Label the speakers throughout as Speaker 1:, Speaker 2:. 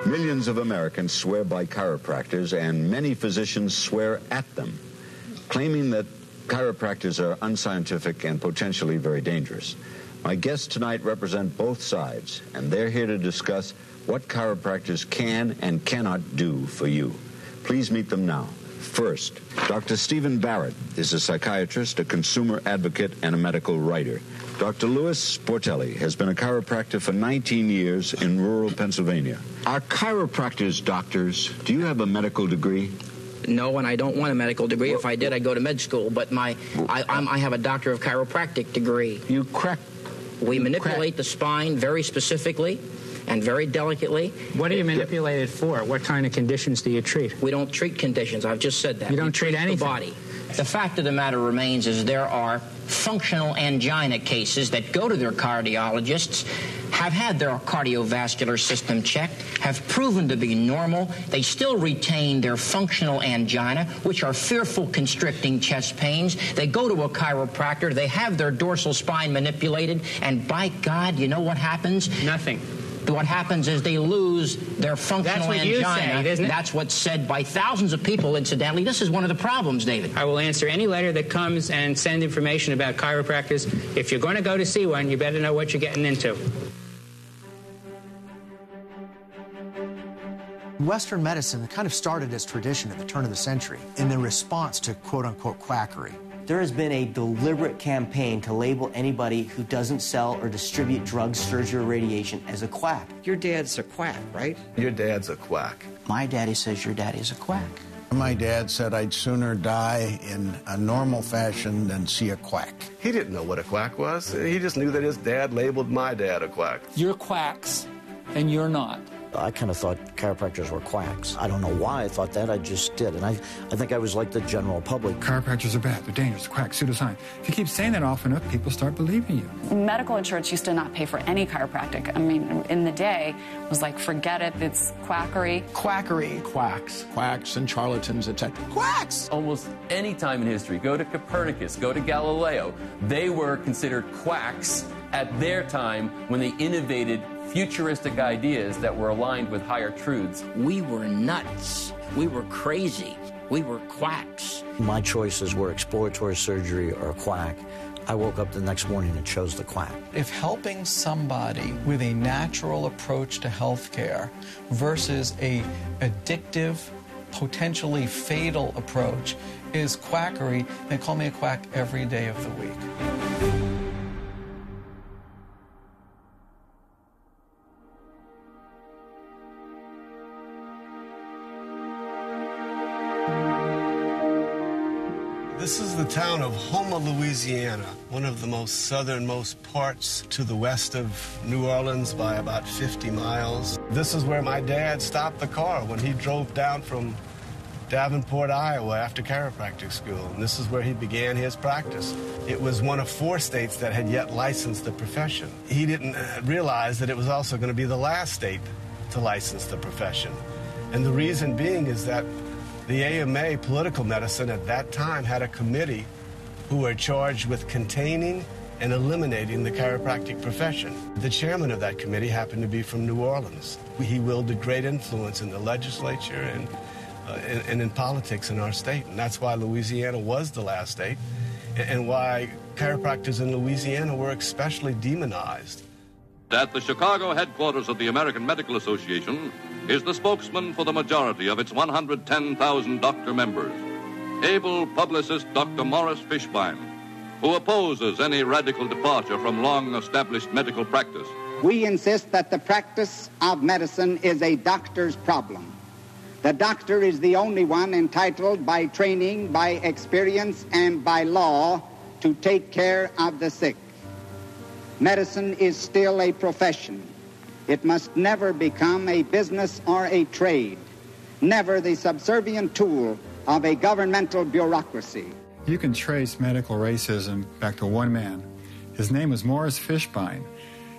Speaker 1: Millions of Americans swear by chiropractors, and many physicians swear at them, claiming that chiropractors are unscientific and potentially very dangerous. My guests tonight represent both sides, and they're here to discuss what chiropractors can and cannot do for you. Please meet them now. First, Dr. Stephen Barrett is a psychiatrist, a consumer advocate, and a medical writer. Dr. Louis Sportelli has been a chiropractor for 19 years in rural Pennsylvania. Are chiropractors doctors? Do you have a medical degree?
Speaker 2: No, and I don't want a medical degree. If I did, I'd go to med school. But I have a doctor of chiropractic degree. We manipulate the spine very specifically and very delicately.
Speaker 3: What do you manipulate it for? What kind of conditions do you treat?
Speaker 2: We don't treat conditions. I've just said that.
Speaker 3: You don't treat anything?
Speaker 2: The body. The fact of the matter remains is there are functional angina cases that go to their cardiologists, have had their cardiovascular system checked, have proven to be normal. They still retain their functional angina, which are fearful constricting chest pains. They go to a chiropractor, they have their dorsal spine manipulated, and by God, you know what happens?
Speaker 3: Nothing.
Speaker 2: What happens is they lose their functional angina.
Speaker 3: That's what you say, isn't it?
Speaker 2: That's what's said by thousands of people, incidentally. This is one of the problems, David.
Speaker 3: I will answer any letter that comes and send information about chiropractors. If you're going to go to see one, you better know what you're getting into.
Speaker 4: Western medicine kind of started as tradition at the turn of the century in the response to quote-unquote quackery.
Speaker 5: There has been a deliberate campaign to label anybody who doesn't sell or distribute drugs, surgery, or radiation as a quack.
Speaker 6: Your dad's a quack, right?
Speaker 7: Your dad's a quack.
Speaker 5: My daddy says your daddy's a quack.
Speaker 8: My dad said I'd sooner die in a normal fashion than see a quack.
Speaker 7: He didn't know what a quack was. He just knew that his dad labeled my dad a quack.
Speaker 9: You're quacks, and you're not.
Speaker 10: I kind of thought chiropractors were quacks. I don't know why I thought that, I just did. And I think I was like the general public.
Speaker 11: Chiropractors are bad, they're dangerous, quacks, pseudoscience. If you keep saying that often enough, people start believing you.
Speaker 12: Medical insurance used to not pay for any chiropractic. I mean, in the day, it was like, forget it, it's quackery.
Speaker 4: Quackery.
Speaker 8: Quacks. Quacks and charlatans, etc. Quacks!
Speaker 13: Almost any time in history, go to Copernicus, go to Galileo, they were considered quacks at their time when they innovated futuristic ideas that were aligned with higher truths.
Speaker 2: We were nuts. We were crazy. We were quacks.
Speaker 10: My choices were exploratory surgery or a quack. I woke up the next morning and chose the quack.
Speaker 6: If helping somebody with a natural approach to health care versus a addictive, potentially fatal approach is quackery, then call me a quack every day of the week.
Speaker 14: This is the town of Houma, Louisiana, one of the most southernmost parts to the west of New Orleans by about 50 miles. This is where my dad stopped the car when he drove down from Davenport, Iowa after chiropractic school, and this is where he began his practice. It was one of 4 states that had yet licensed the profession. He didn't realize that it was also going to be the last state to license the profession. And the reason being is that the AMA, Political Medicine, at that time had a committee who were charged with containing and eliminating the chiropractic profession. The chairman of that committee happened to be from New Orleans. He wielded great influence in the legislature and in politics in our state. And that's why Louisiana was the last state and why chiropractors in Louisiana were especially demonized.
Speaker 15: At the Chicago headquarters of the American Medical Association is the spokesman for the majority of its 110,000 doctor members, able publicist Dr. Morris Fishbein, who opposes any radical departure from long-established medical practice.
Speaker 16: We insist that the practice of medicine is a doctor's problem. The doctor is the only one entitled by training, by experience, and by law to take care of the sick. Medicine is still a profession. It must never become a business or a trade, never the subservient tool of a governmental bureaucracy.
Speaker 11: You can trace medical racism back to one man. His name was Morris Fishbein.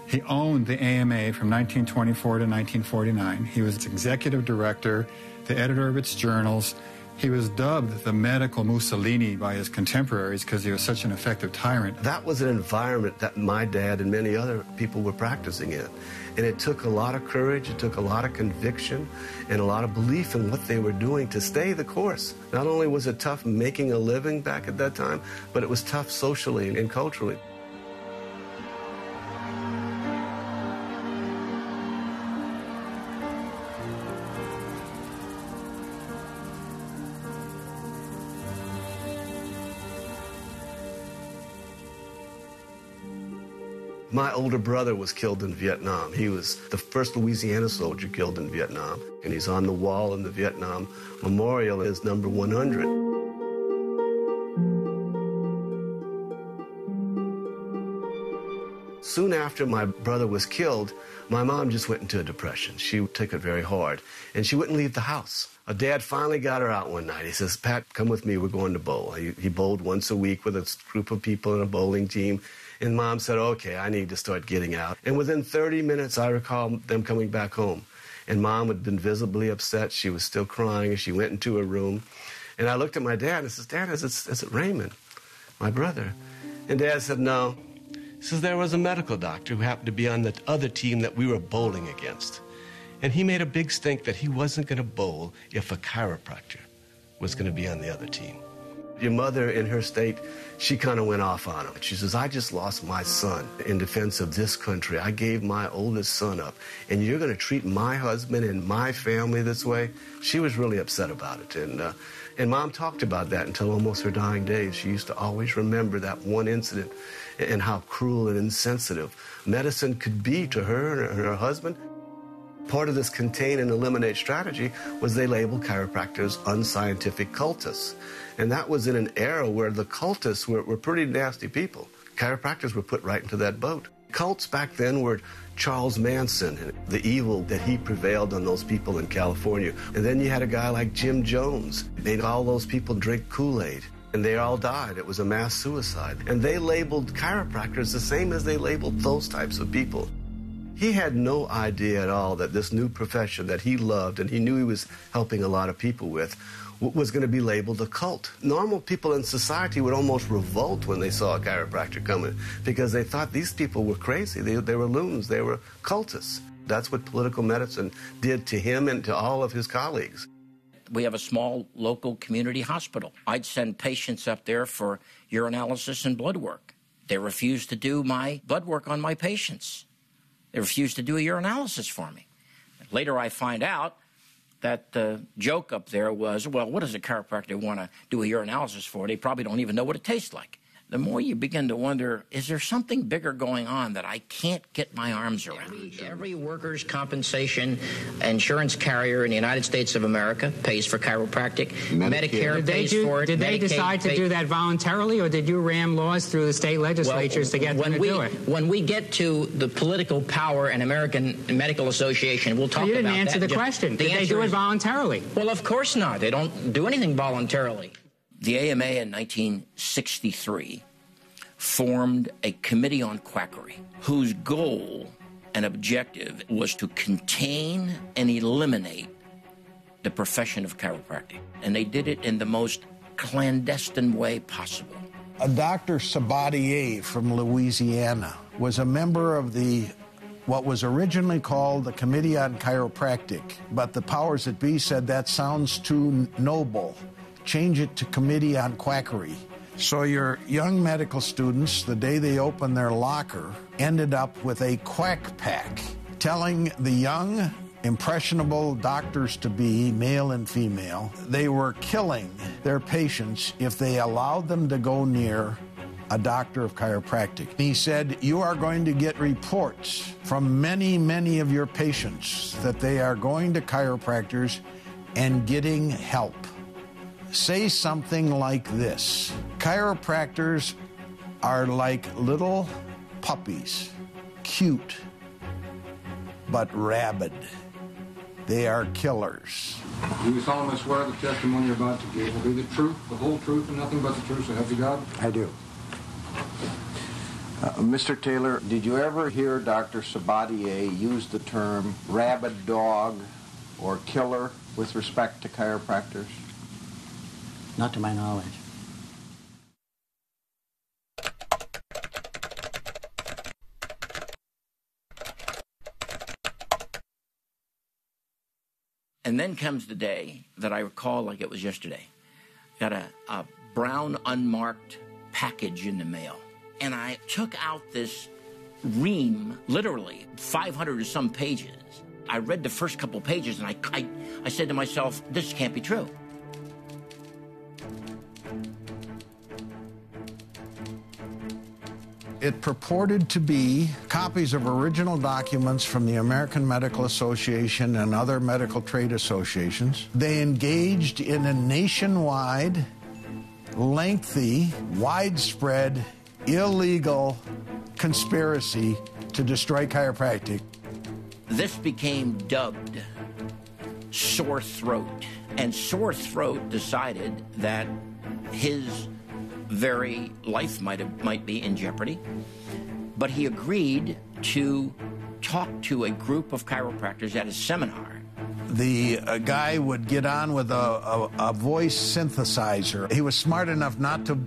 Speaker 11: He owned the AMA from 1924 to 1949. He was its executive director, the editor of its journals. He was dubbed the medical Mussolini by his contemporaries because he was such an effective tyrant.
Speaker 7: That was an environment that my dad and many other people were practicing in. And it took a lot of courage, it took a lot of conviction, and a lot of belief in what they were doing to stay the course. Not only was it tough making a living back at that time, but it was tough socially and culturally. My older brother was killed in Vietnam. He was the first Louisiana soldier killed in Vietnam, and he's on the wall in the Vietnam Memorial as number 100. Soon after my brother was killed, my mom just went into a depression. She took it very hard, and she wouldn't leave the house. Dad finally got her out one night. He says, "Pat, come with me, we're going to bowl." He bowled once a week with a group of people in a bowling team. And Mom said, "Okay, I need to start getting out." And within 30 minutes, I recall them coming back home. And Mom had been visibly upset. She was still crying. She went into her room. And I looked at my dad and I said, "Dad, is it Raymond, my brother?" And Dad said, "No." He says, "There was a medical doctor who happened to be on the other team that we were bowling against. And he made a big stink that he wasn't going to bowl if a chiropractor was going to be on the other team." Your mother, in her state, she kind of went off on him. She says, "I just lost my son in defense of this country. I gave my oldest son up, and you're going to treat my husband and my family this way?" She was really upset about it, and Mom talked about that until almost her dying days. She used to always remember that one incident and how cruel and insensitive medicine could be to her and her husband. Part of this contain and eliminate strategy was they labeled chiropractors unscientific cultists. And that was in an era where the cultists were pretty nasty people. Chiropractors were put right into that boat. Cults back then were Charles Manson, and the evil that he prevailed on those people in California. And then you had a guy like Jim Jones. Made all those people drink Kool-Aid. And they all died. It was a mass suicide. And they labeled chiropractors the same as they labeled those types of people. He had no idea at all that this new profession that he loved and he knew he was helping a lot of people with was going to be labeled a cult. Normal people in society would almost revolt when they saw a chiropractor coming because they thought these people were crazy. They were loons. They were cultists. That's what political medicine did to him and to all of his colleagues.
Speaker 2: We have a small local community hospital. I'd send patients up there for urinalysis and blood work. They refused to do my blood work on my patients. They refused to do a urinalysis for me. Later I find out that the joke up there was, well, what does a chiropractor want to do a urinalysis for? They probably don't even know what it tastes like. The more you begin to wonder, is there something bigger going on that I can't get my arms around? Every workers' compensation insurance carrier in the United States of America pays for chiropractic. Medicare pays for it.
Speaker 3: Did they decide to do that voluntarily, or did you ram laws through the state legislatures to get them to do it?
Speaker 2: When we get to the political power and American Medical Association, we'll talk about that.
Speaker 3: You didn't answer the question. Did they do it voluntarily?
Speaker 2: Well, of course not. They don't do anything voluntarily. The AMA in 1963 formed a committee on quackery whose goal and objective was to contain and eliminate the profession of chiropractic. And they did it in the most clandestine way possible.
Speaker 8: Dr. Sabatier from Louisiana was a member of what was originally called the Committee on Chiropractic, but the powers that be said that sounds too noble. Change it to Committee on Quackery. So your young medical students, the day they opened their locker, ended up with a quack pack, telling the young, impressionable doctors-to-be, male and female, they were killing their patients if they allowed them to go near a doctor of chiropractic. He said, "You are going to get reports from many, many of your patients that they are going to chiropractors and getting help. Say something like this: chiropractors are like little puppies, cute, but rabid. They are killers."
Speaker 17: Do you solemnly swear the testimony you're about to give will be the truth, the whole truth, and nothing but the truth, so help you God?
Speaker 8: I do. Mr. Taylor, did you ever hear Dr. Sabatier use the term rabid dog or killer with respect to chiropractors?
Speaker 10: Not to my knowledge.
Speaker 2: And then comes the day that I recall like it was yesterday. Got a brown unmarked package in the mail. And I took out this ream, literally 500 or some pages. I read the first couple pages and I said to myself, this can't be true.
Speaker 8: It purported to be copies of original documents from the American Medical Association and other medical trade associations. They engaged in a nationwide, lengthy, widespread, illegal conspiracy to destroy chiropractic.
Speaker 2: This became dubbed Sore Throat. And Sore Throat decided that his very life might be in jeopardy, but he agreed to talk to a group of chiropractors at a seminar.
Speaker 8: The guy would get on with a voice synthesizer. He was smart enough not to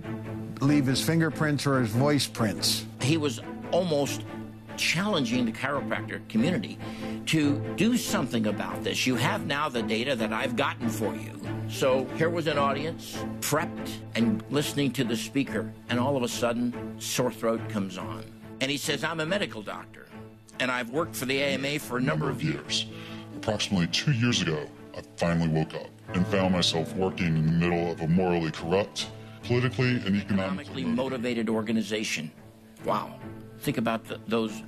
Speaker 8: leave his fingerprints or his voice prints.
Speaker 2: He was almost challenging the chiropractor community to do something about this. You have now the data that I've gotten for you. So here was an audience, prepped and listening to the speaker, and all of a sudden, Sore Throat comes on. And he says, I'm a medical doctor, and I've worked for the AMA for a number of years.
Speaker 18: Approximately 2 years ago, I finally woke up and found myself working in the middle of a morally corrupt, politically and economically
Speaker 2: motivated organization. Wow. Think about those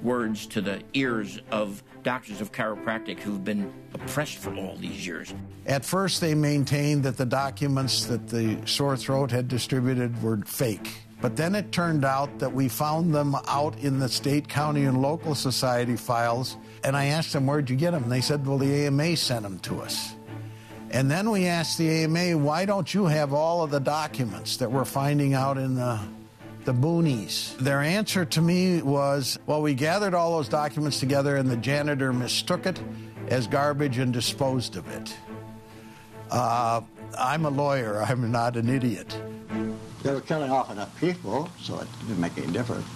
Speaker 2: words to the ears of doctors of chiropractic who've been oppressed for all these years.
Speaker 8: At first, they maintained that the documents that the Sore Throat had distributed were fake. But then it turned out that we found them out in the state, county, and local society files. And I asked them, where'd you get them? And they said, well, the AMA sent them to us. And then we asked the AMA, why don't you have all of the documents that we're finding out in the boonies? Their answer to me was, well, we gathered all those documents together and the janitor mistook it as garbage and disposed of it. I'm a lawyer. I'm not an idiot.
Speaker 10: They were killing off enough people, so it didn't make any difference.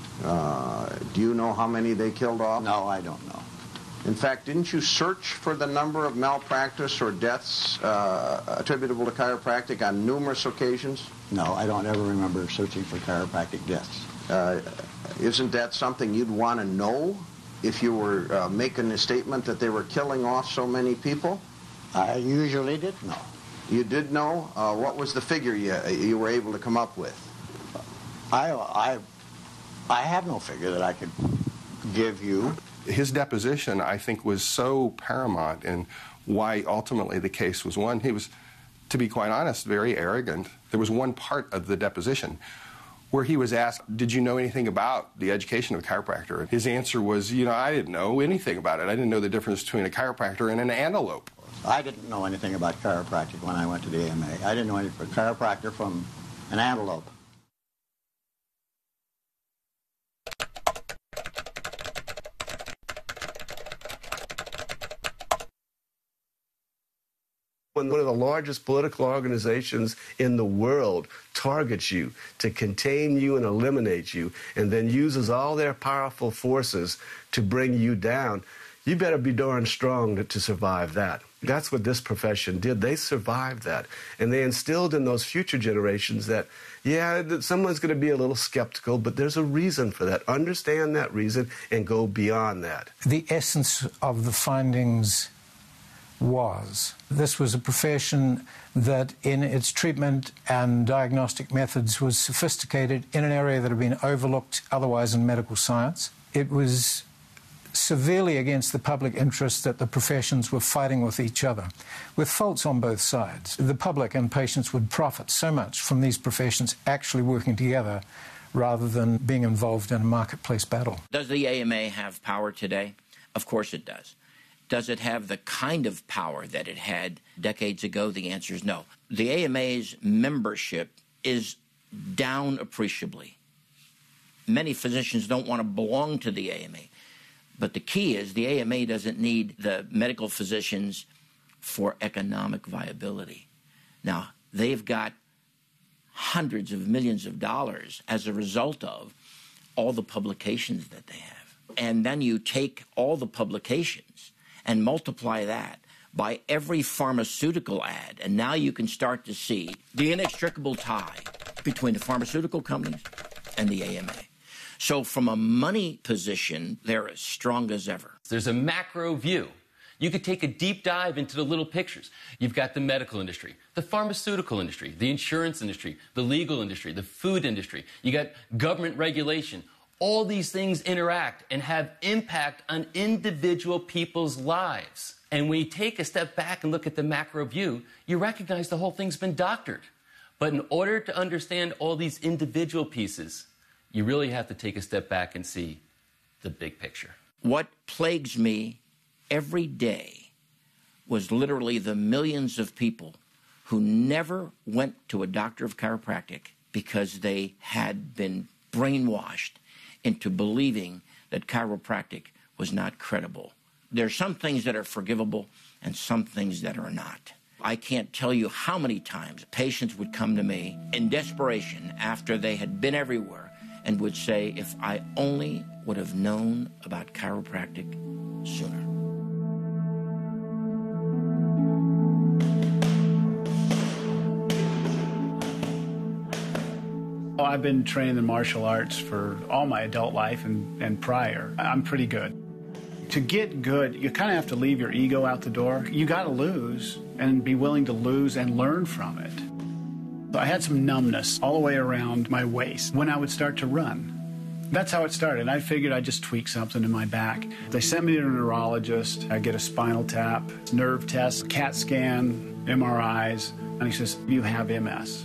Speaker 19: Do you know how many they killed off?
Speaker 10: No, I don't know.
Speaker 19: In fact, didn't you search for the number of malpractice or deaths attributable to chiropractic on numerous occasions?
Speaker 10: No, I don't ever remember searching for chiropractic deaths.
Speaker 19: Isn't that something you'd want to know if you were making a statement that they were killing off so many people?
Speaker 10: I usually did know.
Speaker 19: You did know? What was the figure you were able to come up with?
Speaker 10: I have no figure that I could give you.
Speaker 20: His deposition, I think, was so paramount in why ultimately the case was won. He was, to be quite honest, very arrogant. There was one part of the deposition where he was asked, did you know anything about the education of a chiropractor? And his answer was, I didn't know anything about it. I didn't know the difference between a chiropractor and an antelope.
Speaker 10: I didn't know anything about chiropractic when I went to the AMA. I didn't know anything about chiropractor from an antelope.
Speaker 7: When one of the largest political organizations in the world targets you to contain you and eliminate you, and then uses all their powerful forces to bring you down, you better be darn strong to survive that. That's what this profession did. They survived that. And they instilled in those future generations that, yeah, someone's going to be a little skeptical, but there's a reason for that. Understand that reason and go beyond that.
Speaker 21: The essence of the findings was this was a profession that in its treatment and diagnostic methods was sophisticated in an area that had been overlooked otherwise in medical science. It was severely against the public interest that the professions were fighting with each other, with faults on both sides. The public and patients would profit so much from these professions actually working together rather than being involved in a marketplace battle.
Speaker 2: Does the AMA have power today? Of course it does. Does it have the kind of power that it had decades ago? The answer is no. The AMA's membership is down appreciably. Many physicians don't want to belong to the AMA. But the key is the AMA doesn't need the medical physicians for economic viability. Now,
Speaker 1: they've got hundreds of millions of dollars as a result of all the publications that they have. And then you take all the publications and multiply that by every pharmaceutical ad, and now you can start to see the inextricable tie between the pharmaceutical companies and the AMA. So from a money position, they're as strong as ever.
Speaker 13: There's a macro view. You could take a deep dive into the little pictures. You've got the medical industry, the pharmaceutical industry, the insurance industry, the legal industry, the food industry. You got government regulation. All these things interact and have impact on individual people's lives. And when you take a step back and look at the macro view, you recognize the whole thing's been doctored. But in order to understand all these individual pieces, you really have to take a step back and see the big picture.
Speaker 1: What plagues me every day was literally the millions of people who never went to a doctor of chiropractic because they had been brainwashed into believing that chiropractic was not credible. There are some things that are forgivable and some things that are not. I can't tell you how many times patients would come to me in desperation after they had been everywhere and would say, if I only would have known about chiropractic sooner.
Speaker 22: Well, I've been trained in martial arts for all my adult life and prior. I'm pretty good. To get good, you kind of have to leave your ego out the door. You got to lose and be willing to lose and learn from it. So I had some numbness all the way around my waist when I would start to run. That's how it started. I figured I'd just tweak something in my back. They sent me to a neurologist. I get a spinal tap, nerve test, CAT scan, MRIs, and he says, you have MS.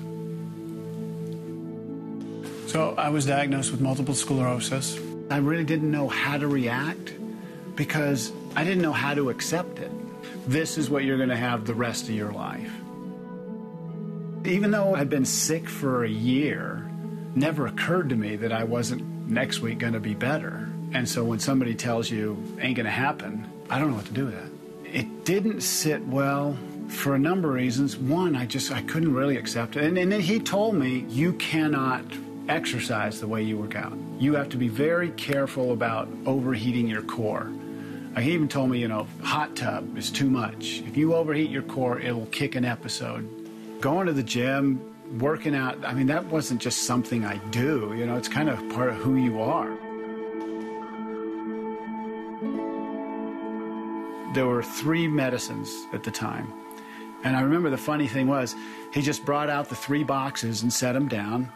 Speaker 22: So I was diagnosed with multiple sclerosis. I really didn't know how to react because I didn't know how to accept it. This is what you're going to have the rest of your life. Even though I'd been sick for a year, never occurred to me that I wasn't next week going to be better. And so when somebody tells you ain't going to happen, I don't know what to do with that. It didn't sit well for a number of reasons. One, I couldn't really accept it. And then he told me, you cannot exercise the way you work out. You have to be very careful about overheating your core. He even told me, hot tub is too much. If you overheat your core, it'll kick an episode. Going to the gym, working out, that wasn't just something I do. It's kind of part of who you are. There were 3 medicines at the time. And I remember the funny thing was, he just brought out the 3 boxes and set them down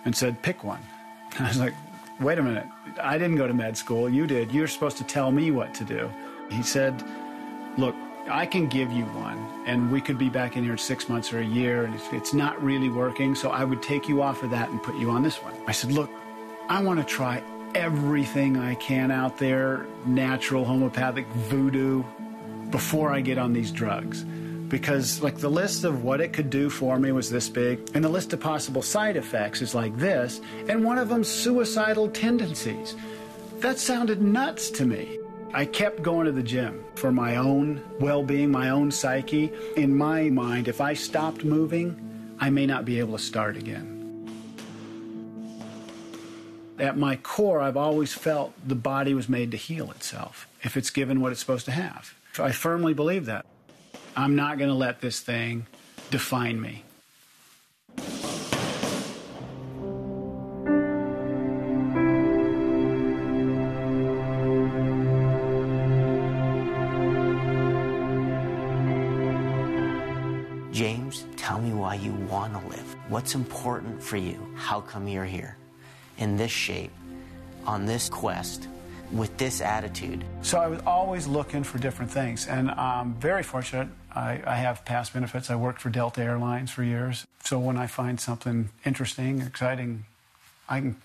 Speaker 22: and said, pick one. And I was like, wait a minute, I didn't go to med school, you did. You're supposed to tell me what to do. He said, look, I can give you one, and we could be back in here in 6 months or a year, and it's not really working, so I would take you off of that and put you on this one. I said, look, I want to try everything I can out there, natural, homeopathic, voodoo, before I get on these drugs. Because the list of what it could do for me was this big, and the list of possible side effects is like this, and one of them suicidal tendencies. That sounded nuts to me. I kept going to the gym for my own well-being, my own psyche. In my mind, if I stopped moving, I may not be able to start again. At my core, I've always felt the body was made to heal itself if it's given what it's supposed to have. I firmly believe that. I'm not going to let this thing define me.
Speaker 5: James, tell me why you want to live. What's important for you? How come you're here? In this shape, on this quest, with this attitude.
Speaker 22: So I was always looking for different things, and I'm very fortunate. I have past benefits. I worked for Delta Airlines for years. So when I find something interesting, exciting, I can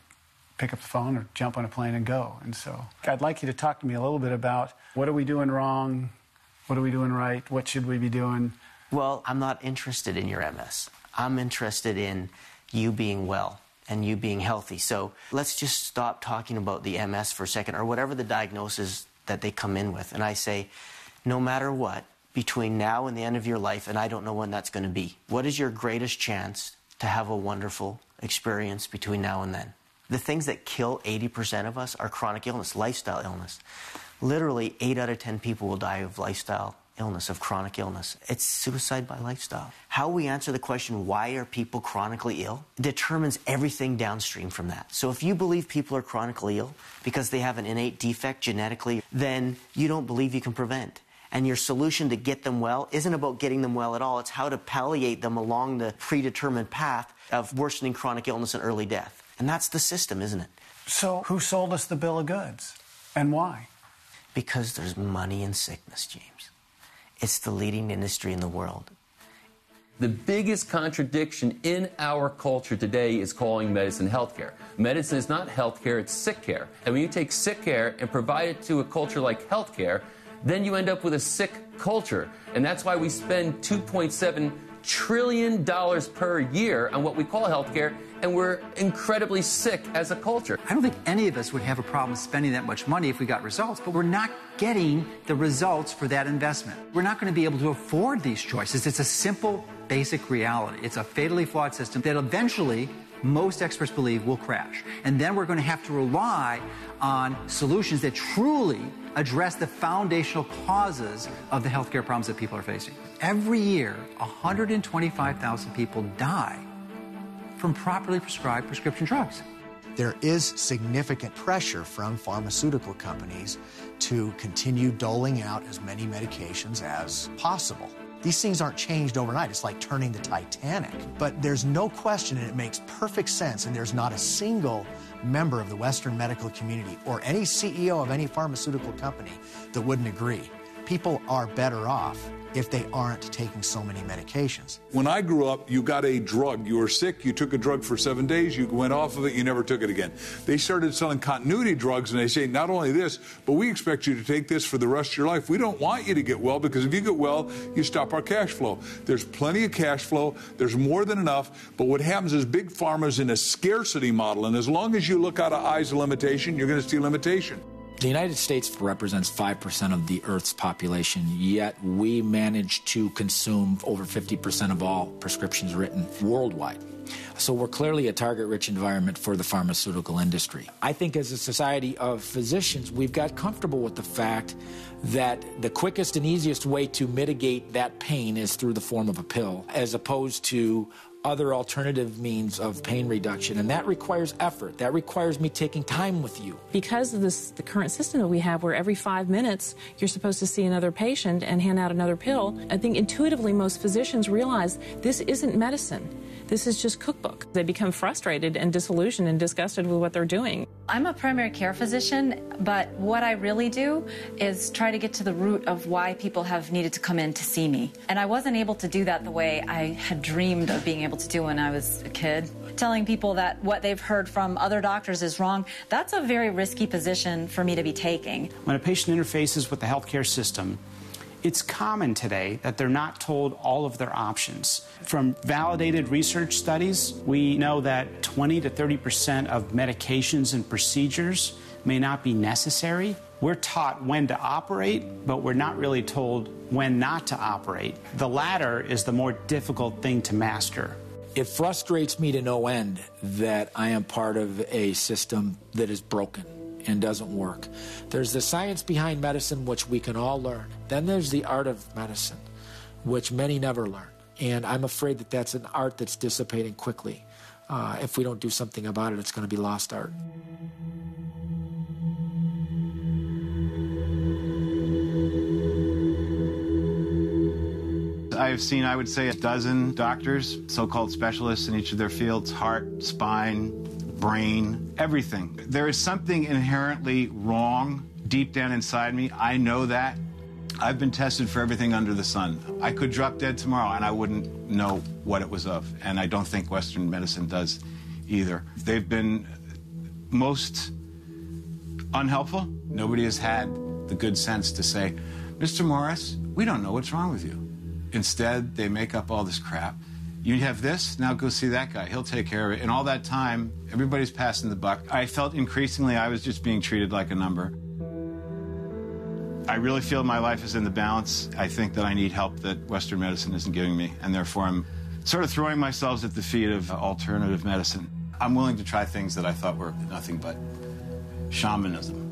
Speaker 22: pick up the phone or jump on a plane and go. And so I'd like you to talk to me a little bit about what are we doing wrong? What are we doing right? What should we be doing?
Speaker 5: Well, I'm not interested in your MS. I'm interested in you being well and you being healthy. So let's just stop talking about the MS for a second, or whatever the diagnosis that they come in with. And I say, no matter what, between now and the end of your life, and I don't know when that's going to be. What is your greatest chance to have a wonderful experience between now and then? The things that kill 80% of us are chronic illness, lifestyle illness. Literally 8 out of 10 people will die of lifestyle illness, of chronic illness. It's suicide by lifestyle. How we answer the question, why are people chronically ill, determines everything downstream from that. So if you believe people are chronically ill because they have an innate defect genetically, then you don't believe you can prevent. And your solution to get them well isn't about getting them well at all. It's how to palliate them along the predetermined path of worsening chronic illness and early death. And that's the system, isn't it?
Speaker 22: So who sold us the bill of goods? And why?
Speaker 5: Because there's money in sickness, James. It's the leading industry in the world.
Speaker 13: The biggest contradiction in our culture today is calling medicine healthcare. Medicine is not healthcare, it's sick care. And when you take sick care and provide it to a culture like healthcare, then you end up with a sick culture. And that's why we spend $2.7 trillion per year on what we call healthcare, and we're incredibly sick as a culture.
Speaker 9: I don't think any of us would have a problem spending that much money if we got results, but we're not getting the results for that investment. We're not going to be able to afford these choices. It's a simple, basic reality. It's a fatally flawed system that eventually, most experts believe, will crash. And then we're going to have to rely on solutions that truly address the foundational causes of the healthcare problems that people are facing. Every year, 125,000 people die from properly prescribed prescription drugs.
Speaker 4: There is significant pressure from pharmaceutical companies to continue doling out as many medications as possible. These things aren't changed overnight. It's like turning the Titanic. But there's no question, and it makes perfect sense, and there's not a single member of the Western medical community or any CEO of any pharmaceutical company that wouldn't agree. People are better off if they aren't taking so many medications.
Speaker 12: When I grew up, you got a drug. You were sick, you took a drug for 7 days, you went off of it, you never took it again. They started selling continuity drugs, and they say, not only this, but we expect you to take this for the rest of your life. We don't want you to get well, because if you get well, you stop our cash flow. There's plenty of cash flow. There's more than enough. But what happens is big pharma's in a scarcity model, and as long as you look out of eyes of limitation, you're going to see limitation.
Speaker 23: The United States represents 5% of the Earth's population, yet we manage to consume over 50% of all prescriptions written worldwide. So we're clearly a target-rich environment for the pharmaceutical industry. I think as a society of physicians, we've got comfortable with the fact that the quickest and easiest way to mitigate that pain is through the form of a pill, as opposed to other alternative means of pain reduction, and that requires effort. That requires me taking time with you.
Speaker 24: Because of the current system that we have, where every 5 minutes you're supposed to see another patient and hand out another pill, I think intuitively most physicians realize this isn't medicine. This is just cookbook. They become frustrated and disillusioned and disgusted with what they're doing.
Speaker 25: I'm a primary care physician, but what I really do is try to get to the root of why people have needed to come in to see me. And I wasn't able to do that the way I had dreamed of being able to do when I was a kid. Telling people that what they've heard from other doctors is wrong, that's a very risky position for me to be taking.
Speaker 22: When a patient interfaces with the healthcare system, it's common today that they're not told all of their options. From validated research studies, we know that 20 to 30% of medications and procedures may not be necessary. We're taught when to operate, but we're not really told when not to operate. The latter is the more difficult thing to master.
Speaker 23: It frustrates me to no end that I am part of a system that is broken and doesn't work. There's the science behind medicine, which we can all learn. Then there's the art of medicine, which many never learn. And I'm afraid that that's an art that's dissipating quickly. If we don't do something about it, it's going to be lost art.
Speaker 26: I've seen, I would say, a dozen doctors, so-called specialists in each of their fields: heart, spine, brain, everything. There is something inherently wrong deep down inside me. I know that. I've been tested for everything under the sun. I could drop dead tomorrow and I wouldn't know what it was of. And I don't think Western medicine does either. They've been most unhelpful. Nobody has had the good sense to say, Mr. Morris, we don't know what's wrong with you. Instead, they make up all this crap. You have this, now go see that guy. He'll take care of it. And all that time, everybody's passing the buck. I felt increasingly I was just being treated like a number. I really feel my life is in the balance. I think that I need help that Western medicine isn't giving me, and therefore I'm sort of throwing myself at the feet of alternative medicine. I'm willing to try things that I thought were nothing but shamanism.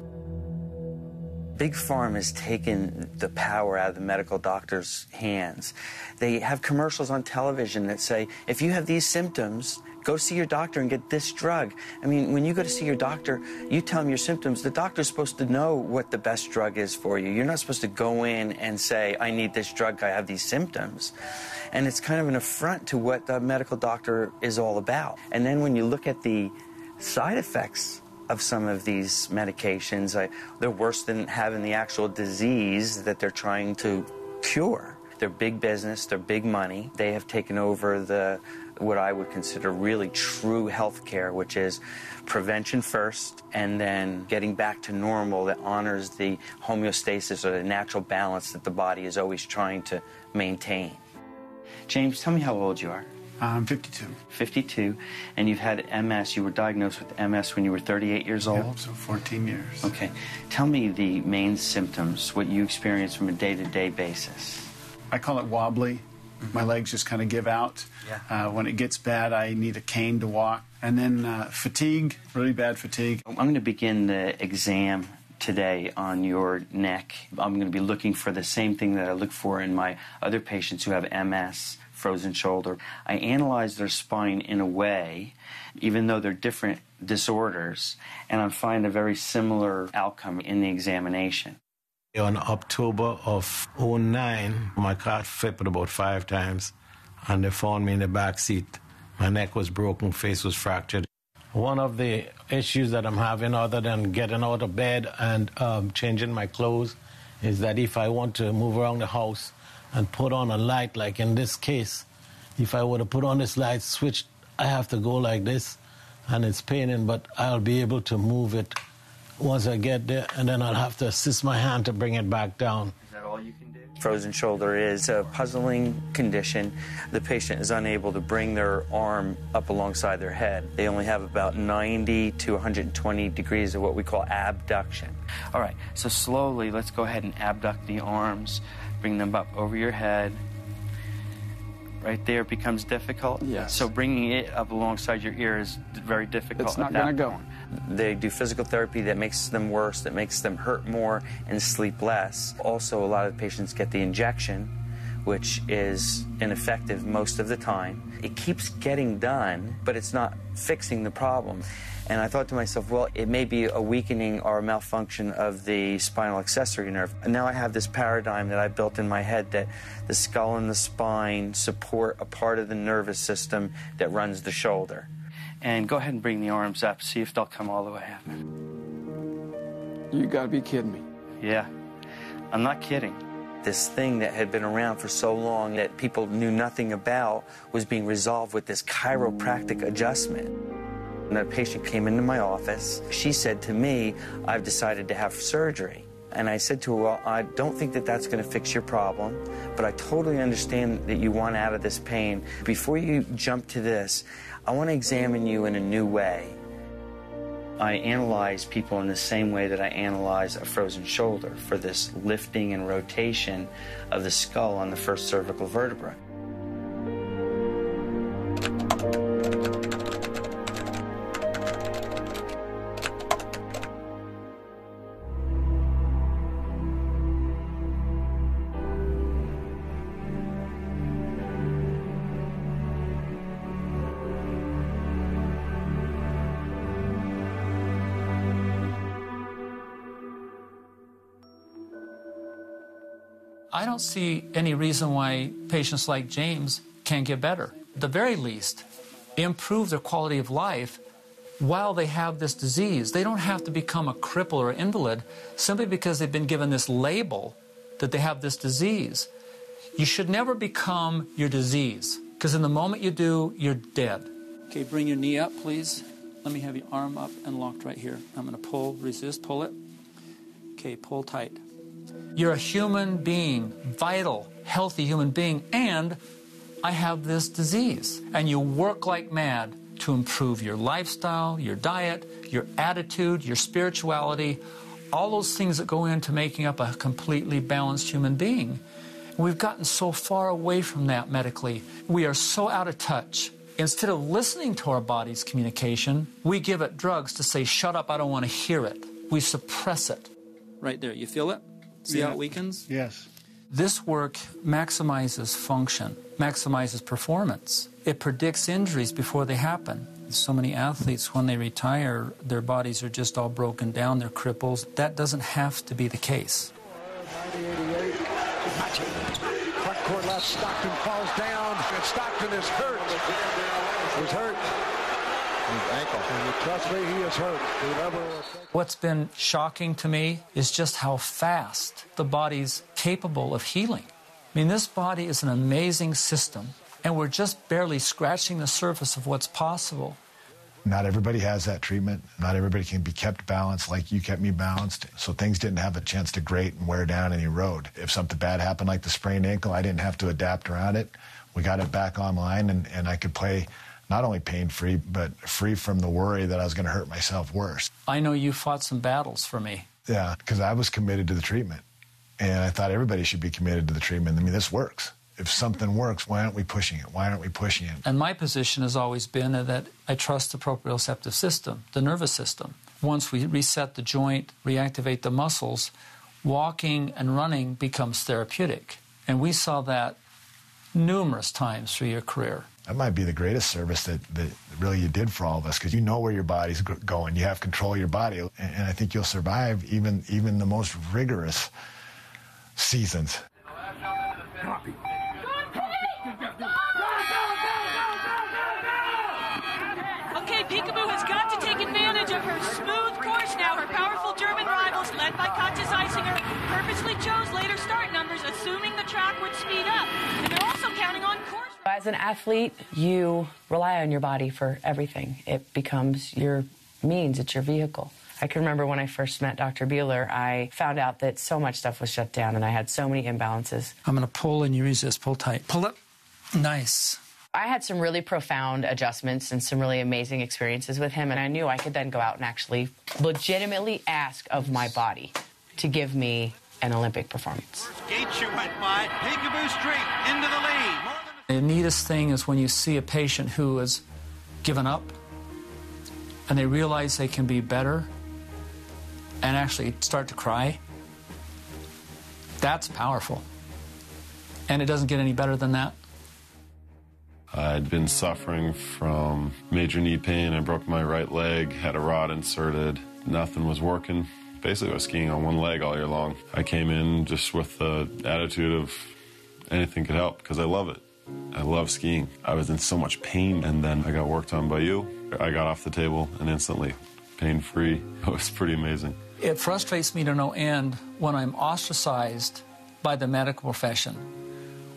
Speaker 5: Big Pharma has taken the power out of the medical doctor's hands. They have commercials on television that say, if you have these symptoms, go see your doctor and get this drug. I mean, when you go to see your doctor, you tell him your symptoms. The doctor's supposed to know what the best drug is for you. You're not supposed to go in and say, I need this drug, I have these symptoms. And it's kind of an affront to what the medical doctor is all about. And then when you look at the side effects of some of these medications, they're worse than having the actual disease that they're trying to cure. They're big business, they're big money. They have taken over what I would consider really true health care, which is prevention first and then getting back to normal that honors the homeostasis or the natural balance that the body is always trying to maintain. James, tell me how old you are.
Speaker 22: I'm 52.
Speaker 5: 52, and you've had MS. You were diagnosed with MS when you were 38 years old?
Speaker 22: Yeah, so 14 years.
Speaker 5: Okay. Tell me the main symptoms, what you experience from a day-to-day basis.
Speaker 22: I call it wobbly. My legs just kind of give out.
Speaker 5: Yeah.
Speaker 22: When it gets bad, I need a cane to walk. And then fatigue, really bad fatigue.
Speaker 5: I'm going to begin the exam today on your neck. I'm going to be looking for the same thing that I look for in my other patients who have MS, frozen shoulder. I analyze their spine in a way, even though they're different disorders, and I find a very similar outcome in the examination.
Speaker 3: On October of 2009, my car flipped about 5 times, and they found me in the back seat. My neck was broken, face was fractured. One of the issues that I'm having, other than getting out of bed and changing my clothes, is that if I want to move around the house and put on a light, like in this case, if I were to put on this light switch, I have to go like this, and it's paining, but I'll be able to move it once I get there, and then I'll have to assist my hand to bring it back down.
Speaker 5: Is that all you can do? Frozen shoulder is a puzzling condition. The patient is unable to bring their arm up alongside their head. They only have about 90 to 120 degrees of what we call abduction. All right, so slowly, let's go ahead and abduct the arms. Bring them up over your head. Right there becomes difficult?
Speaker 22: Yes.
Speaker 5: So bringing it up alongside your ear is very difficult.
Speaker 22: It's not going to go.
Speaker 5: They do physical therapy that makes them worse, that makes them hurt more and sleep less. Also, a lot of patients get the injection, which is ineffective most of the time. It keeps getting done, but it's not fixing the problem. And I thought to myself, well, it may be a weakening or a malfunction of the spinal accessory nerve. And now I have this paradigm that I built in my head that the skull and the spine support a part of the nervous system that runs the shoulder. And go ahead and bring the arms up, see if they'll come all the way up.
Speaker 22: You got to be kidding me.
Speaker 5: Yeah, I'm not kidding. This thing that had been around for so long that people knew nothing about was being resolved with this chiropractic adjustment. And a patient came into my office. She said to me, I've decided to have surgery. And I said to her, well, I don't think that that's going to fix your problem, but I totally understand that you want out of this pain. Before you jump to this, I want to examine you in a new way. I analyze people in the same way that I analyze a frozen shoulder for this lifting and rotation of the skull on the first cervical vertebra.
Speaker 6: I don't see any reason why patients like James can't get better. At the very least, improve their quality of life while they have this disease. They don't have to become a cripple or invalid simply because they've been given this label that they have this disease. You should never become your disease, because in the moment you do, you're dead. Okay, bring your knee up, please. Let me have your arm up and locked right here. I'm going to pull, resist, pull it. Okay, pull tight. You're a human being, vital, healthy human being, and I have this disease. And you work like mad to improve your lifestyle, your diet, your attitude, your spirituality, all those things that go into making up a completely balanced human being. We've gotten so far away from that medically. We are so out of touch. Instead of listening to our body's communication, we give it drugs to say, shut up, I don't want to hear it. We suppress it. Right there, you feel it? See how it weakens?
Speaker 22: Yes.
Speaker 6: This work maximizes function, maximizes performance. It predicts injuries before they happen. So many athletes, when they retire, their bodies are just all broken down, they're cripples. That doesn't have to be the case.
Speaker 11: 90-88. Front court left, Stockton falls down, and Stockton is hurt. He's hurt. His ankle. And trust me, he is hurt.
Speaker 6: What's been shocking to me is just how fast the body's capable of healing. I mean, this body is an amazing system, and we're just barely scratching the surface of what's possible.
Speaker 14: Not everybody has that treatment. Not everybody can be kept balanced like you kept me balanced. So things didn't have a chance to grate and wear down and erode. If something bad happened like the sprained ankle, I didn't have to adapt around it. We got it back online, and I could play not only pain-free, but free from the worry that I was going to hurt myself worse.
Speaker 6: I know you fought some battles for me.
Speaker 14: Yeah, because I was committed to the treatment. And I thought everybody should be committed to the treatment. I mean, this works. If something works, why aren't we pushing it? Why aren't we pushing it?
Speaker 6: And my position has always been that I trust the proprioceptive system, the nervous system. Once we reset the joint, reactivate the muscles, walking and running becomes therapeutic. And we saw that numerous times through your career.
Speaker 14: That might be the greatest service that really you did for all of us, because you know where your body's going. You have control of your body. And I think you'll survive even the most rigorous seasons.
Speaker 11: Copy.
Speaker 15: Okay, Peekaboo has got to take advantage of her smooth course now. Her powerful German rivals, led by Katja Zeisinger, purposely chose later start numbers, assuming the track would speed up. And they're also counting on course.
Speaker 16: As an athlete, you rely on your body for everything. It becomes your means, it's your vehicle. I can remember when I first met Dr. Bueller, I found out that so much stuff was shut down and I had so many imbalances.
Speaker 6: I'm going to pull and you resist. Pull tight. Pull up. Nice.
Speaker 16: I had some really profound adjustments and some really amazing experiences with him, and I knew I could then go out and actually legitimately ask of my body to give me an Olympic performance.
Speaker 11: Gates you went by, Peekaboo straight into the lead.
Speaker 6: The neatest thing is when you see a patient who has given up and they realize they can be better and actually start to cry. That's powerful. And it doesn't get any better than that.
Speaker 17: I'd been suffering from major knee pain. I broke my right leg, had a rod inserted. Nothing was working. Basically, I was skiing on one leg all year long. I came in just with the attitude of anything could help because I love it. I love skiing. I was in so much pain, and then I got worked on by you. I got off the table and instantly pain-free. It was pretty amazing.
Speaker 6: It frustrates me to no end when I'm ostracized by the medical profession,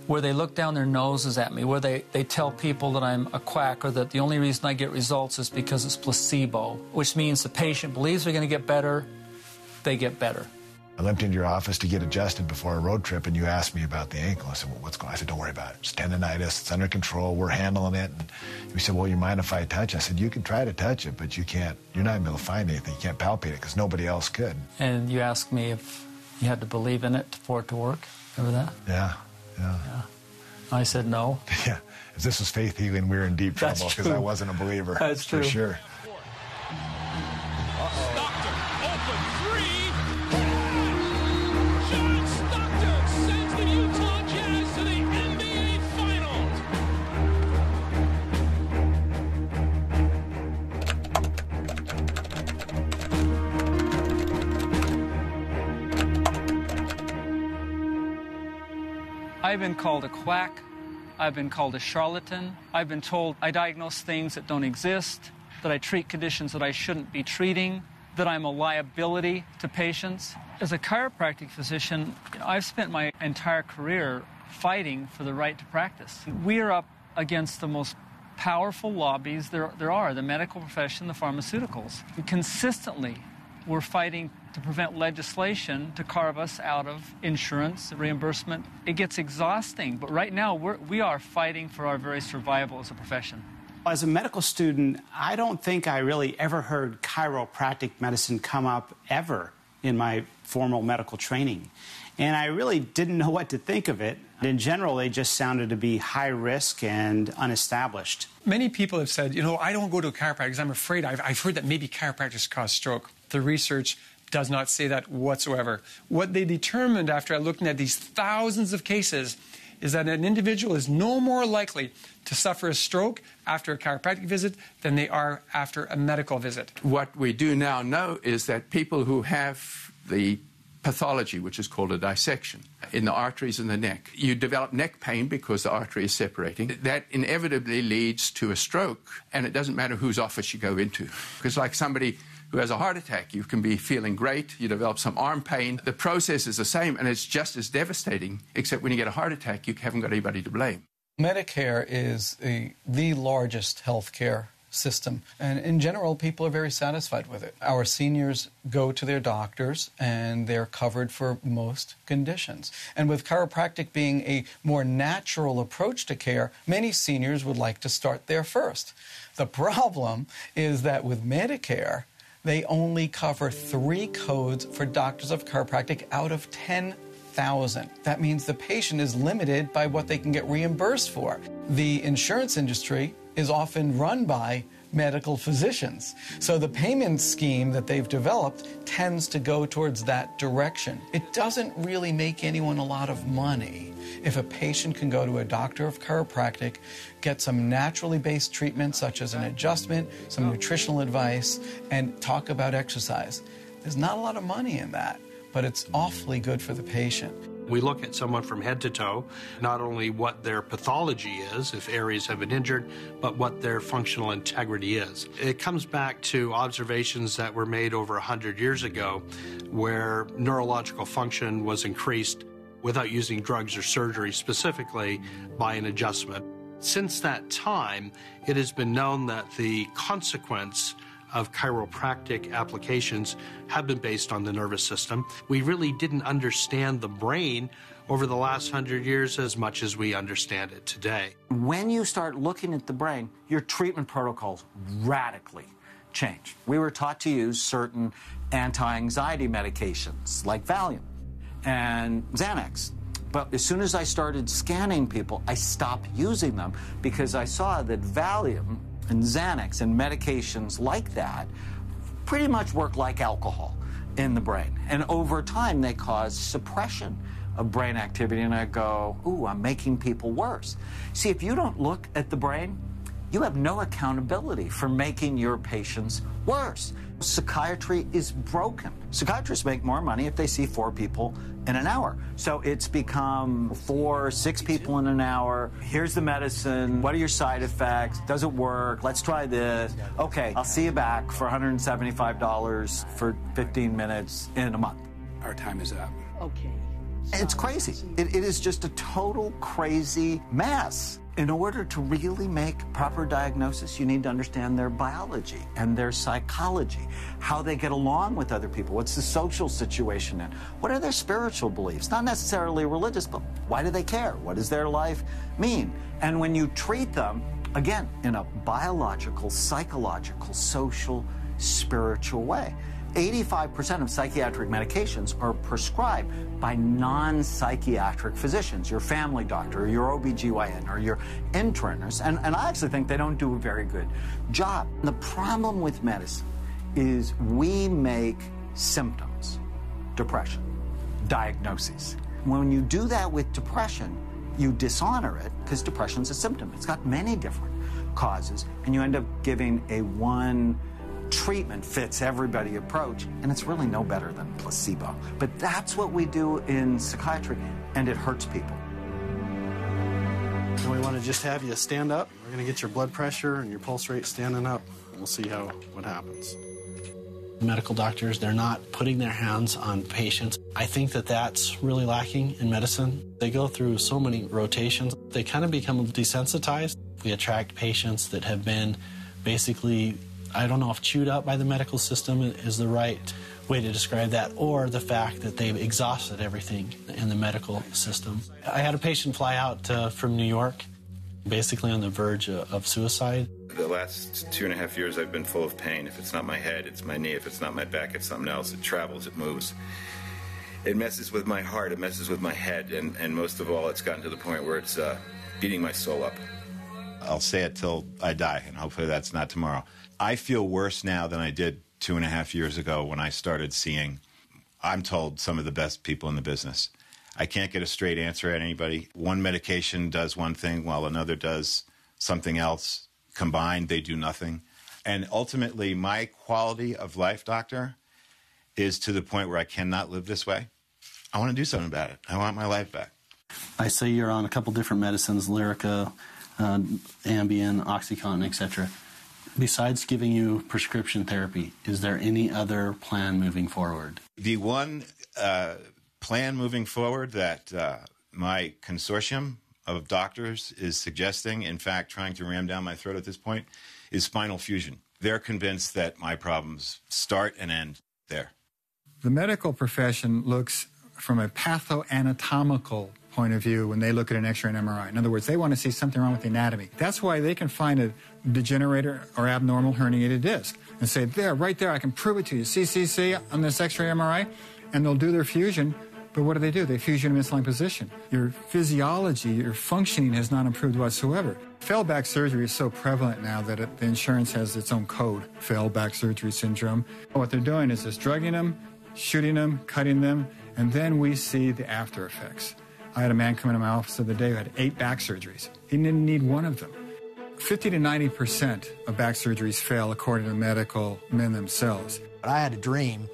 Speaker 6: where they look down their noses at me, where they tell people that I'm a quack or that the only reason I get results is because it's placebo, which means the patient believes they're going to get better, they get better.
Speaker 14: I limped into your office to get adjusted before a road trip, and you asked me about the ankle. I said, well, what's going on? I said, don't worry about it. It's tendonitis. It's under control. We're handling it. And you said, well, you mind if I touch it? I said, you can try to touch it, but you can't. You're not able to find anything. You can't palpate it because nobody else could.
Speaker 6: And you asked me if you had to believe in it for it to work. Remember that?
Speaker 14: Yeah.
Speaker 6: I said no.
Speaker 14: Yeah. If this was faith healing, we were in deep trouble because I wasn't a believer.
Speaker 6: That's true.
Speaker 14: For sure.
Speaker 11: Stockton, open three. John Stockton sends the Utah Jazz to the NBA Finals.
Speaker 6: I've been called a quack. I've been called a charlatan. I've been told I diagnose things that don't exist, that I treat conditions that I shouldn't be treating, that I'm a liability to patients. As a chiropractic physician, I've spent my entire career fighting for the right to practice. We are up against the most powerful lobbies there are, the medical profession, the pharmaceuticals. Consistently, we're fighting to prevent legislation to carve us out of insurance, reimbursement. It gets exhausting, but right now we are fighting for our very survival as a profession.
Speaker 18: As a medical student, I don't think I really ever heard chiropractic medicine come up ever
Speaker 7: in my formal medical training. And I really didn't know what to think of it. In general, they just sounded to be high risk and unestablished.
Speaker 8: Many people have said, I don't go to a chiropractor because I'm afraid. I've heard that maybe chiropractors cause stroke. The research does not say that whatsoever. What they determined after looking at these thousands of cases is that an individual is no more likely to suffer a stroke after a chiropractic visit than they are after a medical visit.
Speaker 10: What we do now know is that people who have the pathology, which is called a dissection, in the arteries in the neck, you develop neck pain because the artery is separating. That inevitably leads to a stroke, and it doesn't matter whose office you go into. Because like somebody who has a heart attack, you can be feeling great, you develop some arm pain. The process is the same, and it's just as devastating, except when you get a heart attack, you haven't got anybody to blame.
Speaker 18: Medicare is the largest health care system, and in general, people are very satisfied with it. Our seniors go to their doctors, and they're covered for most conditions. And with chiropractic being a more natural approach to care, many seniors would like to start there first. The problem is that with Medicare, they only cover 3 codes for doctors of chiropractic out of 10,000. That means the patient is limited by what they can get reimbursed for. The insurance industry is often run by medical physicians. So the payment scheme that they've developed tends to go towards that direction. It doesn't really make anyone a lot of money if a patient can go to a doctor of chiropractic, get some naturally based treatment such as an adjustment, some nutritional advice, and talk about exercise. There's not a lot of money in that, but it's awfully good for the patient.
Speaker 19: We look at someone from head to toe, not only what their pathology is, if areas have been injured, but what their functional integrity is. It comes back to observations that were made over 100 years ago where neurological function was increased without using drugs or surgery, specifically by an adjustment. Since that time, it has been known that the consequence of chiropractic applications have been based on the nervous system. We really didn't understand the brain over the last 100 years as much as we understand it today.
Speaker 20: When you start looking at the brain, your treatment protocols radically change. We were taught to use certain anti-anxiety medications like Valium and Xanax. But as soon as I started scanning people, I stopped using them because I saw that Valium and Xanax and medications like that pretty much work like alcohol in the brain. And over time, they cause suppression of brain activity. And I go, ooh, I'm making people worse. See, if you don't look at the brain, you have no accountability for making your patients worse. Psychiatry is broken. Psychiatrists make more money if they see 4 people in an hour. So it's become 4, 6 people in an hour. Here's the medicine. What are your side effects? Does it work? Let's try this. Okay, I'll see you back for $175 for 15 minutes in a month.
Speaker 23: Our time is up.
Speaker 20: Okay. It's crazy. It is just a total crazy mess. In order to really make proper diagnosis, you need to understand their biology and their psychology, how they get along with other people, what's the social situation in, what are their spiritual beliefs, not necessarily religious, but why do they care? What does their life mean? And when you treat them, again, in a biological, psychological, social, spiritual way. 85% of psychiatric medications are prescribed by non-psychiatric physicians, your family doctor, or your OBGYN, or your internist, and I actually think they don't do a very good job. The problem with medicine is we make symptoms, depression, diagnoses. When you do that with depression, you dishonor it because depression's a symptom. It's got many different causes, and you end up giving a one treatment fits everybody approach, and it's really no better than placebo. But that's what we do in psychiatry, and it hurts people.
Speaker 27: And we want to just have you stand up. We're going to get your blood pressure and your pulse rate standing up. We'll see what happens.
Speaker 28: Medical doctors, they're not putting their hands on patients. I think that that's really lacking in medicine. They go through so many rotations. They kind of become desensitized. We attract patients that have been basically, I don't know if chewed up by the medical system is the right way to describe that, or the fact that they've exhausted everything in the medical system. I had a patient fly out from New York, basically on the verge of suicide.
Speaker 1: The last 2.5 years I've been full of pain. If it's not my head, it's my knee. If it's not my back, it's something else. It travels, it moves. It messes with my heart, it messes with my head, and most of all, it's gotten to the point where it's beating my soul up.
Speaker 26: I'll say it till I die, and hopefully that's not tomorrow. I feel worse now than I did 2.5 years ago when I started seeing, I'm told, some of the best people in the business. I can't get a straight answer at anybody. One medication does one thing while another does something else. Combined, they do nothing. And ultimately, my quality of life, doctor, is to the point where I cannot live this way. I want to do something about it. I want my life back.
Speaker 28: I say you're on a couple different medicines, Lyrica, Ambien, OxyContin, etc. Besides giving you prescription therapy, is there any other plan moving forward?
Speaker 26: The one plan moving forward that my consortium of doctors is suggesting, in fact, trying to ram down my throat at this point, is spinal fusion. They're convinced that my problems start and end there.
Speaker 2: The medical profession looks from a pathoanatomical point of view when they look at an X-ray and MRI. In other words, they want to see something wrong with the anatomy. That's why they can find a degenerated or abnormal herniated disc and say, there, right there, I can prove it to you. See on this X-ray MRI? And they'll do their fusion, but what do? They fuse you in a misaligned position. Your physiology, your functioning has not improved whatsoever. Failed back surgery is so prevalent now that the insurance has its own code, failed back surgery syndrome. What they're doing is just drugging them, shooting them, cutting them, and then we see the after effects. I had a man come into my office the other day who had 8 back surgeries. He didn't need one of them. 50 to 90% of back surgeries fail according to medical men themselves.
Speaker 4: I had a dream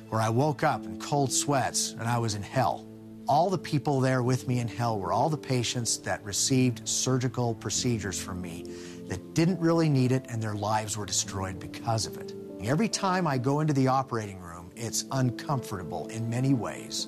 Speaker 4: where I woke up in cold sweats and I was in hell. All the people there with me in hell were all the patients that received surgical procedures from me that didn't really need it, and their lives were destroyed because of it. Every time I go into the operating room, it's uncomfortable in many ways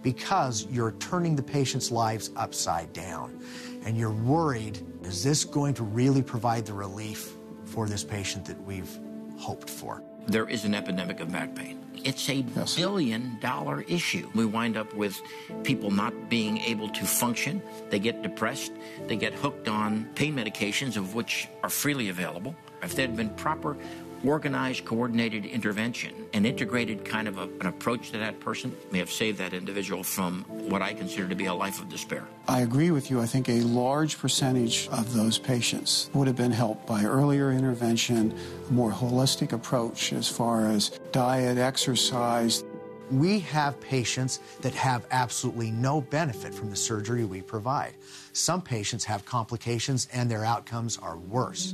Speaker 4: because you're turning the patient's lives upside down, and you're worried, is this going to really provide the relief for this patient that we've hoped for?
Speaker 9: There is an epidemic of back pain. It's a billion-dollar issue. We wind up with people not being able to function. They get depressed. They get hooked on pain medications, of which are freely available. If there had been proper organized, coordinated intervention, an integrated kind of an approach to that person may have saved that individual from what I consider to be a life of despair.
Speaker 12: I agree with you. I think a large percentage of those patients would have been helped by earlier intervention, a more holistic approach as far as diet, exercise.
Speaker 4: We have patients that have absolutely no benefit from the surgery we provide. Some patients have complications and their outcomes are worse.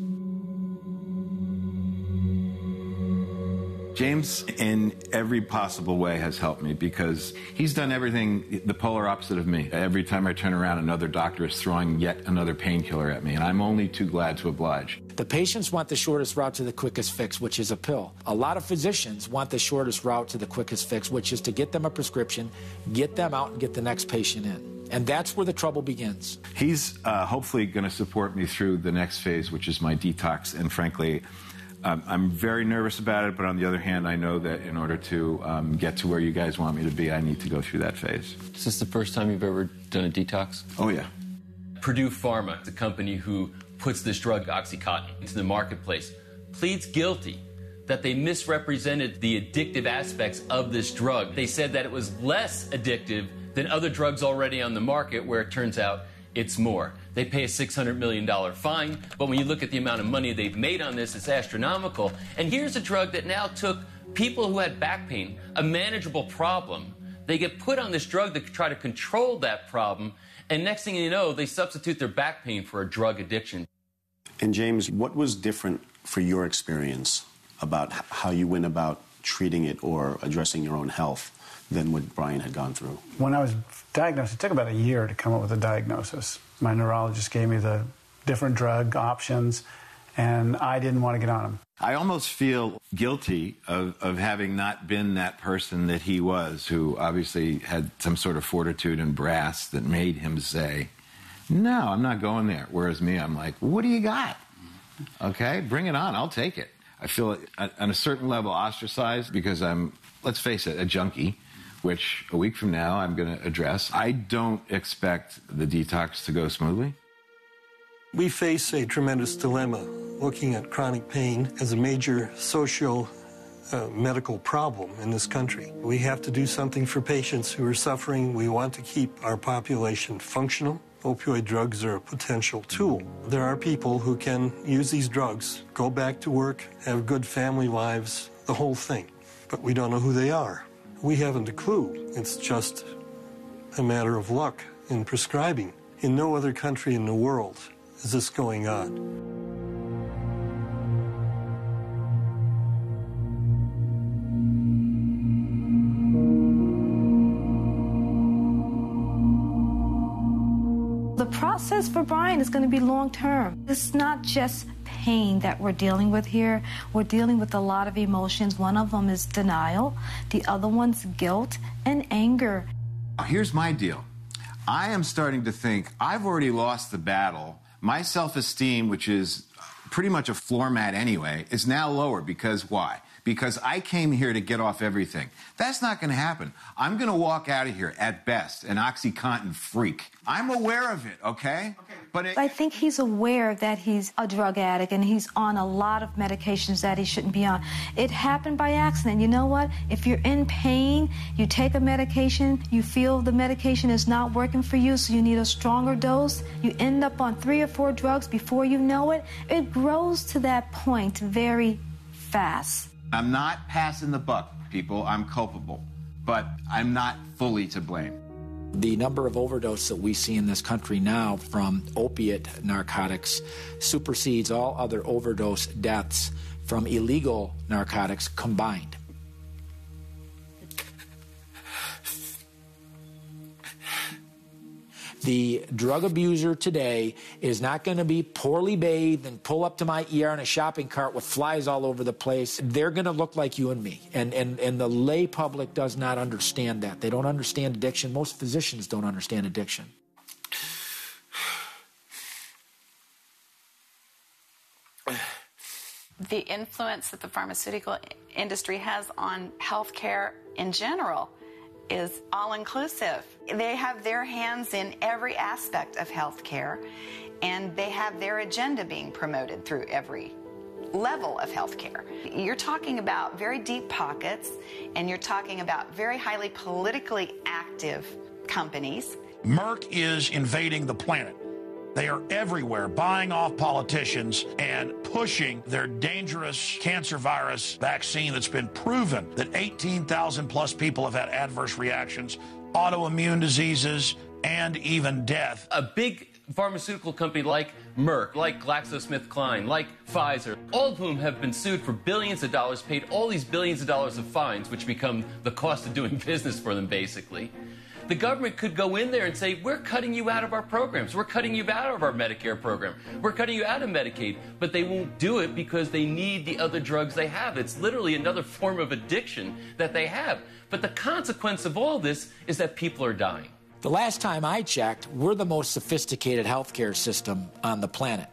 Speaker 26: James, in every possible way, has helped me because he's done everything the polar opposite of me. Every time I turn around, another doctor is throwing yet another painkiller at me, and I'm only too glad to oblige.
Speaker 23: The patients want the shortest route to the quickest fix, which is a pill. A lot of physicians want the shortest route to the quickest fix, which is to get them a prescription, get them out, and get the next patient in. And that's where the trouble begins.
Speaker 26: He's hopefully going to support me through the next phase, which is my detox, and frankly, I'm very nervous about it, but on the other hand, I know that in order to get to where you guys want me to be, I need to go through that phase.
Speaker 13: Is this the first time you've ever done a detox?
Speaker 26: Oh, yeah.
Speaker 13: Purdue Pharma, the company who puts this drug, OxyContin, into the marketplace, pleads guilty that they misrepresented the addictive aspects of this drug. They said that it was less addictive than other drugs already on the market, where it turns out it's more. They pay a $600 million fine, but when you look at the amount of money they've made on this, it's astronomical. And here's a drug that now took people who had back pain, a manageable problem. They get put on this drug to try to control that problem, and next thing you know, they substitute their back pain for a drug addiction.
Speaker 21: And James, what was different for your experience about how you went about treating it or addressing your own health than what Brian had gone through?
Speaker 22: When I was diagnosed, it took about a year to come up with a diagnosis. My neurologist gave me the different drug options, and I didn't want to get on them.
Speaker 26: I almost feel guilty of having not been that person that he was, who obviously had some sort of fortitude and brass that made him say, no, I'm not going there. Whereas me, I'm like, what do you got? Okay, bring it on. I'll take it. I feel on a certain level ostracized because I'm, let's face it, a junkie, which a week from now I'm going to address. I don't expect the detox to go smoothly.
Speaker 3: We face a tremendous dilemma looking at chronic pain as a major social medical problem in this country. We have to do something for patients who are suffering. We want to keep our population functional. Opioid drugs are a potential tool. There are people who can use these drugs, go back to work, have good family lives, the whole thing. But we don't know who they are. We haven't a clue. It's just a matter of luck in prescribing. In no other country in the world is this going on.
Speaker 5: The process for Brian is going to be long-term. It's not just pain that we're dealing with here. We're dealing with a lot of emotions. One of them is denial. The other one's guilt and anger.
Speaker 26: Here's my deal. I am starting to think I've already lost the battle. My self-esteem, which is pretty much a floor mat anyway, is now lower. Because why? Because I came here to get off everything. That's not going to happen. I'm going to walk out of here, at best, an OxyContin freak. I'm aware of it, okay? But
Speaker 5: I think he's aware that he's a drug addict and he's on a lot of medications that he shouldn't be on. It happened by accident. You know what? If you're in pain, you take a medication, you feel the medication is not working for you, so you need a stronger dose. You end up on 3 or 4 drugs before you know it. It grows to that point very fast.
Speaker 26: I'm not passing the buck, people. I'm culpable. But I'm not fully to blame.
Speaker 23: The number of overdoses that we see in this country now from opiate narcotics supersedes all other overdose deaths from illegal narcotics combined. The drug abuser today is not going to be poorly bathed and pull up to my ER in a shopping cart with flies all over the place. They're going to look like you and me. And the lay public does not understand that. They don't understand addiction. Most physicians don't understand addiction.
Speaker 14: The influence that the pharmaceutical industry has on healthcare in general is all-inclusive. They have their hands in every aspect of healthcare, and they have their agenda being promoted through every level of healthcare. You're talking about very deep pockets, and you're talking about very highly politically active companies.
Speaker 15: Merck is invading the planet. They are everywhere, buying off politicians and pushing their dangerous cancer virus vaccine that's been proven that 18,000 plus people have had adverse reactions, autoimmune diseases, and even death.
Speaker 13: A big pharmaceutical company like Merck, like GlaxoSmithKline, like Pfizer, all of whom have been sued for billions of dollars, paid all these billions of dollars of fines, which become the cost of doing business for them, basically. The government could go in there and say, we're cutting you out of our programs. We're cutting you out of our Medicare program. We're cutting you out of Medicaid. But they won't do it because they need the other drugs they have. It's literally another form of addiction that they have. But the consequence of all this is that people are dying.
Speaker 23: The last time I checked, we're the most sophisticated healthcare system on the planet.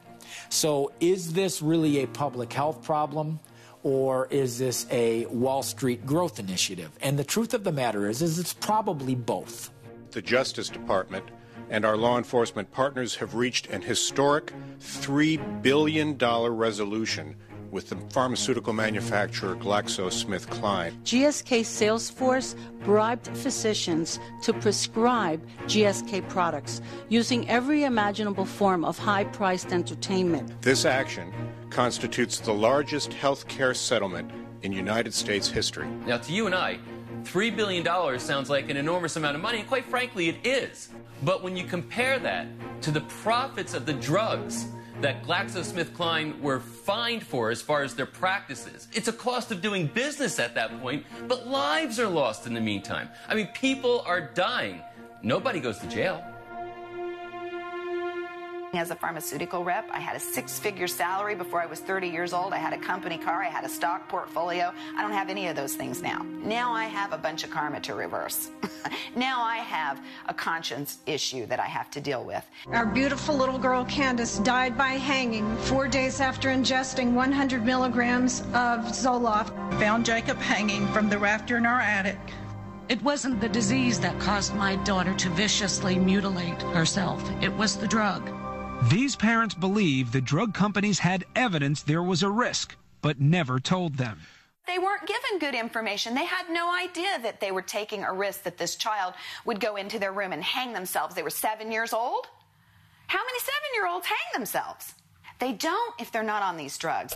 Speaker 23: So is this really a public health problem? Or is this a Wall Street growth initiative? And the truth of the matter is it's probably both.
Speaker 16: The Justice Department and our law enforcement partners have reached an historic $3 billion resolution with the pharmaceutical manufacturer GlaxoSmithKline.
Speaker 17: GSK sales force bribed physicians to prescribe GSK products using every imaginable form of high-priced entertainment.
Speaker 16: This action constitutes the largest health care settlement in United States history.
Speaker 13: Now, to you and I, $3 billion sounds like an enormous amount of money, and quite frankly, it is. But when you compare that to the profits of the drugs that GlaxoSmithKline were fined for as far as their practices, it's a cost of doing business at that point, but lives are lost in the meantime. I mean, people are dying. Nobody goes to jail.
Speaker 14: As a pharmaceutical rep, I had a 6-figure salary before I was 30 years old. I had a company car. I had a stock portfolio. I don't have any of those things now. Now I have a bunch of karma to reverse. Now I have a conscience issue that I have to deal with.
Speaker 24: Our beautiful little girl, Candace, died by hanging 4 days after ingesting 100 milligrams of Zoloft.
Speaker 25: Found Jacob hanging from the rafter in our attic.
Speaker 29: It wasn't the disease that caused my daughter to viciously mutilate herself. It was the drug.
Speaker 6: These parents believe the drug companies had evidence there was a risk, but never told them.
Speaker 14: They weren't given good information. They had no idea that they were taking a risk that this child would go into their room and hang themselves. They were 7 years old. How many 7-year-olds hang themselves? They don't if they're not on these drugs.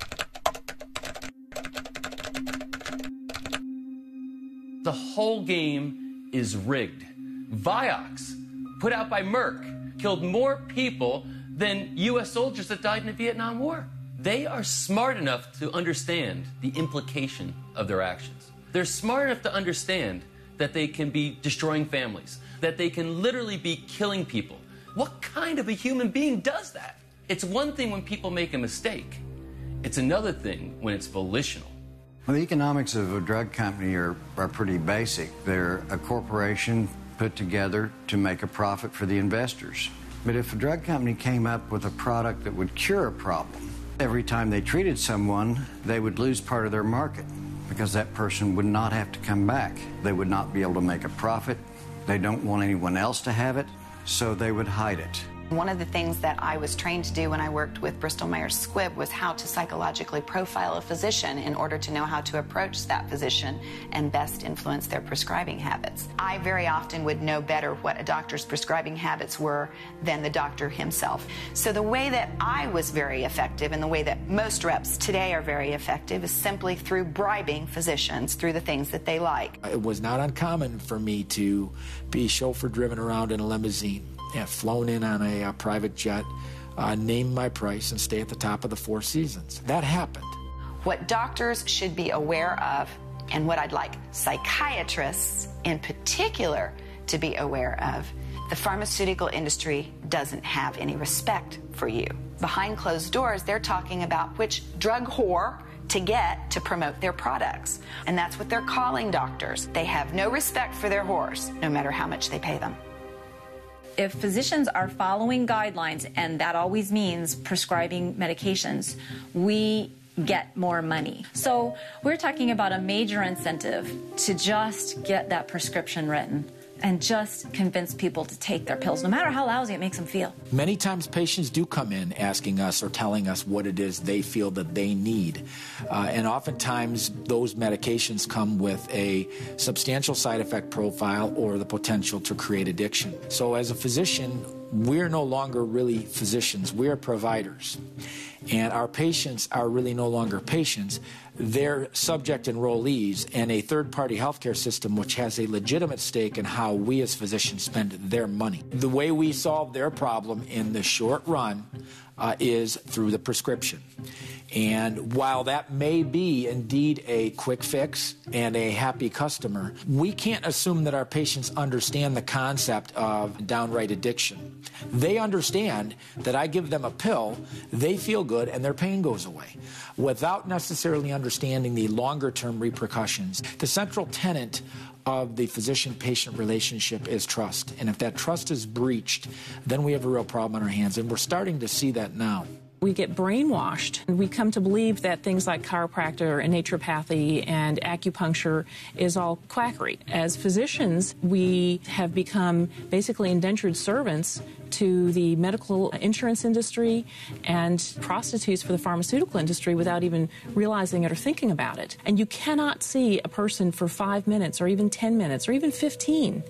Speaker 13: The whole game is rigged. Vioxx, put out by Merck, killed more people than U.S. soldiers that died in the Vietnam War. They are smart enough to understand the implication of their actions. They're smart enough to understand that they can be destroying families, that they can literally be killing people. What kind of a human being does that? It's one thing when people make a mistake. It's another thing when it's volitional.
Speaker 7: Well, the economics of a drug company are pretty basic. They're a corporation put together to make a profit for the investors. But if a drug company came up with a product that would cure a problem, every time they treated someone, they would lose part of their market because that person would not have to come back. They would not be able to make a profit. They don't want anyone else to have it, so they would hide it.
Speaker 14: One of the things that I was trained to do when I worked with Bristol Myers Squibb was how to psychologically profile a physician in order to know how to approach that physician and best influence their prescribing habits. I very often would know better what a doctor's prescribing habits were than the doctor himself. So the way that I was very effective and the way that most reps today are very effective is simply through bribing physicians through the things that they like.
Speaker 23: It was not uncommon for me to be chauffeur-driven around in a limousine. Flown in on a private jet, name my price, and stay at the top of the Four Seasons. That happened.
Speaker 14: What doctors should be aware of, and what I'd like psychiatrists in particular to be aware of, the pharmaceutical industry doesn't have any respect for you. Behind closed doors, they're talking about which drug whore to get to promote their products. And that's what they're calling doctors. They have no respect for their whores, no matter how much they pay them.
Speaker 8: If physicians are following guidelines, and that always means prescribing medications, we get more money. So we're talking about a major incentive to just get that prescription written and just convince people to take their pills, no matter how lousy it makes them feel.
Speaker 23: Many times patients do come in asking us or telling us what it is they feel that they need. And oftentimes those medications come with a substantial side effect profile or the potential to create addiction. So as a physician, we're no longer really physicians, we're providers. And our patients are really no longer patients. They're subject enrollees in a third-party healthcare system which has a legitimate stake in how we as physicians spend their money. The way we solve their problem in the short run is through the prescription. And while that may be indeed a quick fix and a happy customer, we can't assume that our patients understand the concept of downright addiction. They understand that I give them a pill, they feel good, and their pain goes away, without necessarily understanding the longer-term repercussions. The central tenet of the physician-patient relationship is trust. And if that trust is breached, then we have a real problem on our hands. And we're starting to see that now.
Speaker 10: We get brainwashed, and we come to believe that things like chiropractor and naturopathy and acupuncture is all quackery. As physicians, we have become basically indentured servants to the medical insurance industry and prostitutes for the pharmaceutical industry without even realizing it or thinking about it. And you cannot see a person for 5 minutes or even 10 minutes or even 15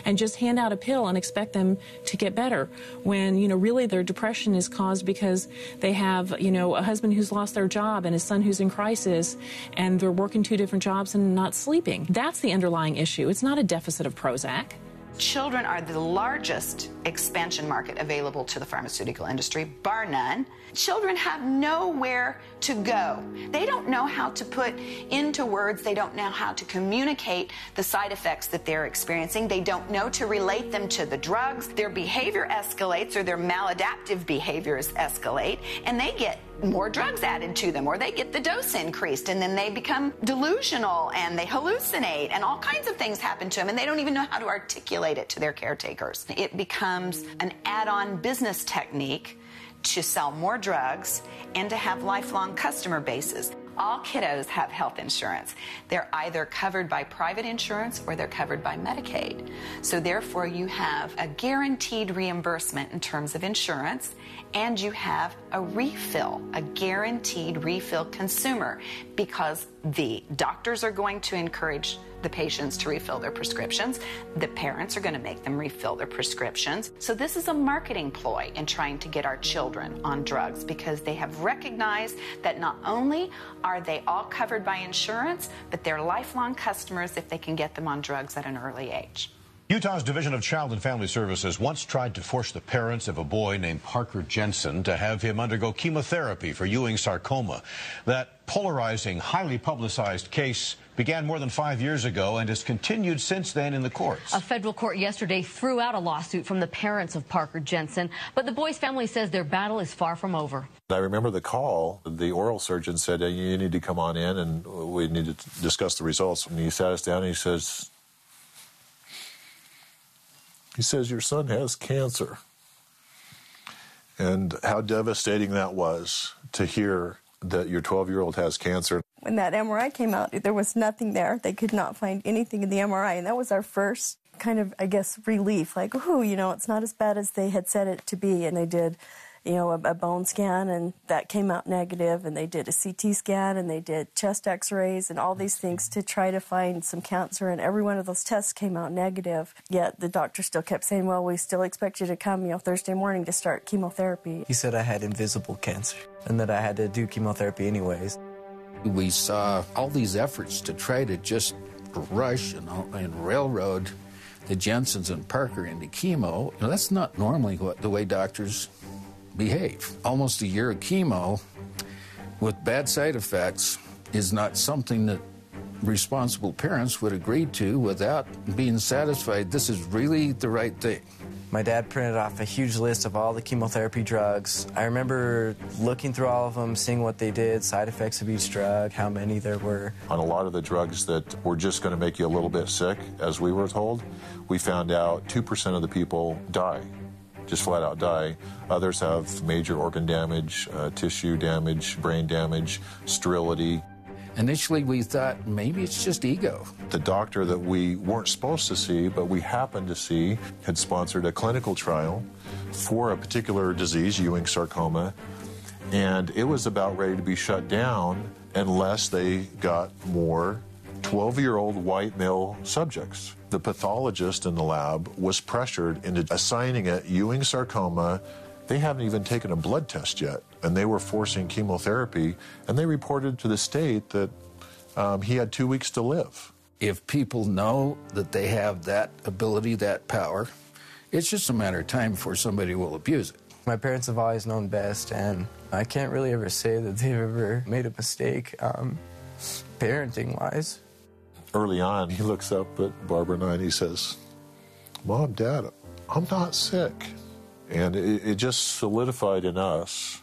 Speaker 10: and just hand out a pill and expect them to get better when, really their depression is caused because they have, a husband who's lost their job and his son who's in crisis, and they're working 2 different jobs and not sleeping. That's the underlying issue. It's not a deficit of Prozac.
Speaker 14: Children are the largest expansion market available to the pharmaceutical industry, bar none. Children have nowhere to go. They don't know how to put into words, they don't know how to communicate the side effects that they're experiencing. They don't know to relate them to the drugs. Their behavior escalates, or their maladaptive behaviors escalate, and they get more drugs added to them, or they get the dose increased, and then they become delusional and they hallucinate, and all kinds of things happen to them, and they don't even know how to articulate it to their caretakers. It becomes an add-on business technique to sell more drugs and to have lifelong customer bases. All kiddos have health insurance. They're either covered by private insurance or they're covered by Medicaid. So therefore you have a guaranteed reimbursement in terms of insurance, and you have a refill, a guaranteed refill consumer, because the doctors are going to encourage the patients to refill their prescriptions. The parents are going to make them refill their prescriptions. So this is a marketing ploy in trying to get our children on drugs, because they have recognized that not only are they all covered by insurance, but they're lifelong customers if they can get them on drugs at an early age.
Speaker 1: Utah's Division of Child and Family Services once tried to force the parents of a boy named Parker Jensen to have him undergo chemotherapy for Ewing sarcoma. That polarizing, highly publicized case began more than 5 years ago and has continued since then in the courts.
Speaker 2: A federal court yesterday threw out a lawsuit from the parents of Parker Jensen, but the boy's family says their battle is far from over.
Speaker 11: I remember the call. The oral surgeon said, you need to come on in and we need to discuss the results. And he sat us down and he says, your son has cancer. And how devastating that was to hear that your 12-year-old has cancer.
Speaker 18: When that MRI came out, there was nothing there. They could not find anything in the MRI, and that was our first kind of, I guess, relief. Like, ooh, it's not as bad as they had said it to be. And they did, a bone scan, and that came out negative, and they did a CT scan, and they did chest x-rays and all these things to try to find some cancer, and every one of those tests came out negative. Yet the doctor still kept saying, well, we still expect you to come, Thursday morning to start chemotherapy.
Speaker 19: He said I had invisible cancer and that I had to do chemotherapy anyways.
Speaker 20: We saw all these efforts to try to just rush and railroad the Jensens and Parker into chemo. That's not normally the way doctors behave. Almost a year of chemo with bad side effects is not something that responsible parents would agree to without being satisfied this is really the right thing.
Speaker 19: My dad printed off a huge list of all the chemotherapy drugs. I remember looking through all of them, seeing what they did, side effects of each drug, how many there were.
Speaker 11: On a lot of the drugs that were just going to make you a little bit sick, as we were told, we found out 2% of the people die. Just flat out die. Others have major organ damage, tissue damage, brain damage, sterility.
Speaker 20: Initially, we thought maybe it's just ego.
Speaker 11: The doctor that we weren't supposed to see, but we happened to see, had sponsored a clinical trial for a particular disease, Ewing sarcoma, and it was about ready to be shut down unless they got more 12-year-old white male subjects. The pathologist in the lab was pressured into assigning it Ewing sarcoma. They haven't even taken a blood test yet, and they were forcing chemotherapy, and they reported to the state that he had 2 weeks to live.
Speaker 20: If people know that they have that ability, that power, it's just a matter of time before somebody will abuse it.
Speaker 19: My parents have always known best, and I can't really ever say that they've ever made a mistake parenting-wise.
Speaker 11: Early on, he looks up at Barbara and I, and he says, Mom, Dad, I'm not sick. And it just solidified in us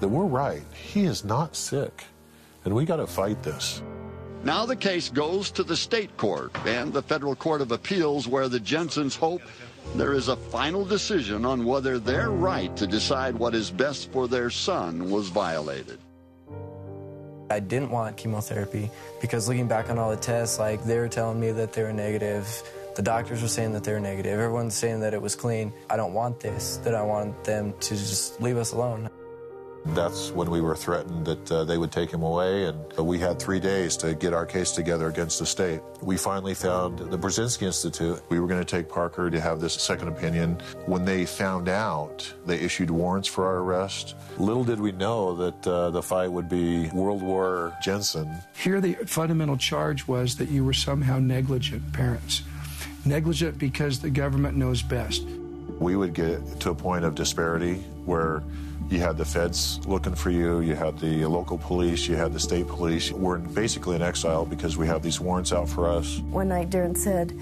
Speaker 11: that we're right. He is not sick, and we got to fight this.
Speaker 27: Now the case goes to the state court and the Federal Court of Appeals, where the Jensens hope there is a final decision on whether their right to decide what is best for their son was violated.
Speaker 19: I didn't want chemotherapy because looking back on all the tests, they were telling me that they were negative. The doctors were saying that they were negative. Everyone's saying that it was clean. I don't want this, that I want them to just leave us alone.
Speaker 11: That's when we were threatened that they would take him away, and we had 3 days to get our case together against the state. We finally found the Brzezinski Institute. We were going to take Parker to have this second opinion. When they found out, they issued warrants for our arrest. Little did we know that the fight would be World War Jensen.
Speaker 28: Here the fundamental charge was that you were somehow negligent parents. Negligent because the government knows best.
Speaker 11: We would get to a point of disparity where you had the feds looking for you, you had the local police, you had the state police. We're basically in exile because we have these warrants out for us.
Speaker 18: One night Darren said,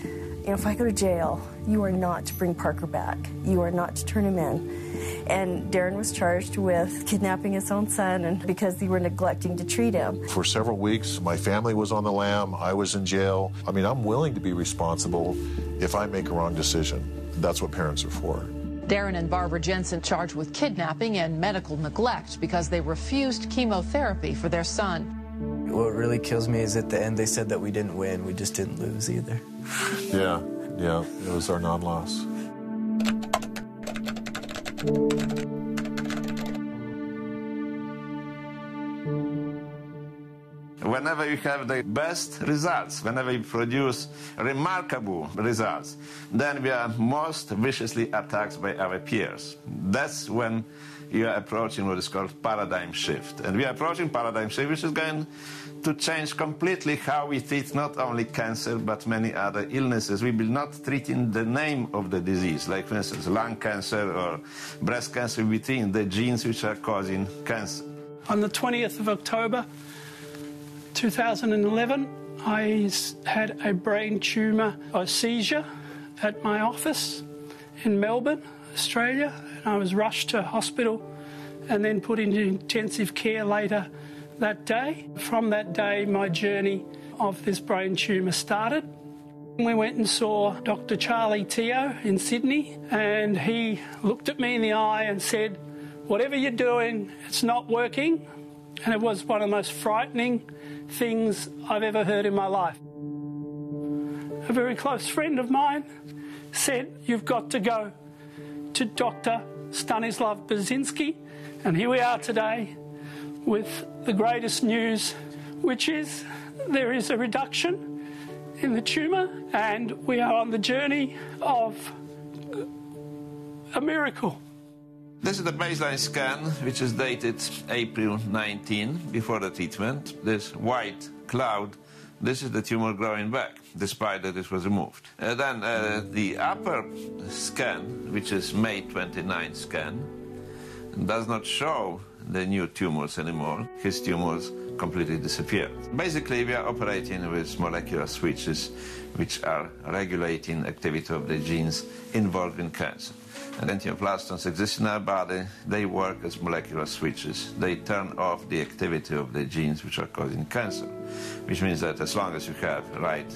Speaker 18: if I go to jail, you are not to bring Parker back. You are not to turn him in. And Darren was charged with kidnapping his own son and because they were neglecting to treat him.
Speaker 11: For several weeks, my family was on the lam, I was in jail. I mean, I'm willing to be responsible if I make a wrong decision. That's what parents are for.
Speaker 29: Darren and Barbara Jensen charged with kidnapping and medical neglect because they refused chemotherapy for their son.
Speaker 19: What really kills me is at the end they said that we didn't win, we just didn't lose either.
Speaker 11: Yeah, it was our non-loss.
Speaker 3: Whenever you have the best results, whenever you produce remarkable results, then we are most viciously attacked by our peers. That's when you are approaching what is called paradigm shift. And we are approaching paradigm shift, which is going to change completely how we treat not only cancer, but many other illnesses. We will not treat in the name of the disease, like, for instance, lung cancer or breast cancer. We treat in the genes which are causing cancer.
Speaker 4: On the 20th of October, 2011, I had a brain tumour, a seizure, at my office in Melbourne, Australia. I was rushed to hospital and then put into intensive care later that day. From that day, my journey of this brain tumour started. We went and saw Dr. Charlie Teo in Sydney, and he looked at me in the eye and said, "Whatever you're doing, it's not working." And it was one of the most frightening things I've ever heard in my life. A very close friend of mine said, "You've got to go to Dr. Stanislav Brzezinski," and here we are today with the greatest news, which is there is a reduction in the tumour and we are on the journey of a miracle.
Speaker 3: This is the baseline scan, which is dated April 19, before the treatment. This white cloud, this is the tumor growing back, despite that it was removed. Then the upper scan, which is May 29 scan, does not show the new tumors anymore. His tumors completely disappeared. Basically, we are operating with molecular switches which are regulating activity of the genes involved in cancer. And antiplastons exist in our body. They work as molecular switches. They turn off the activity of the genes which are causing cancer, which means that as long as you have the right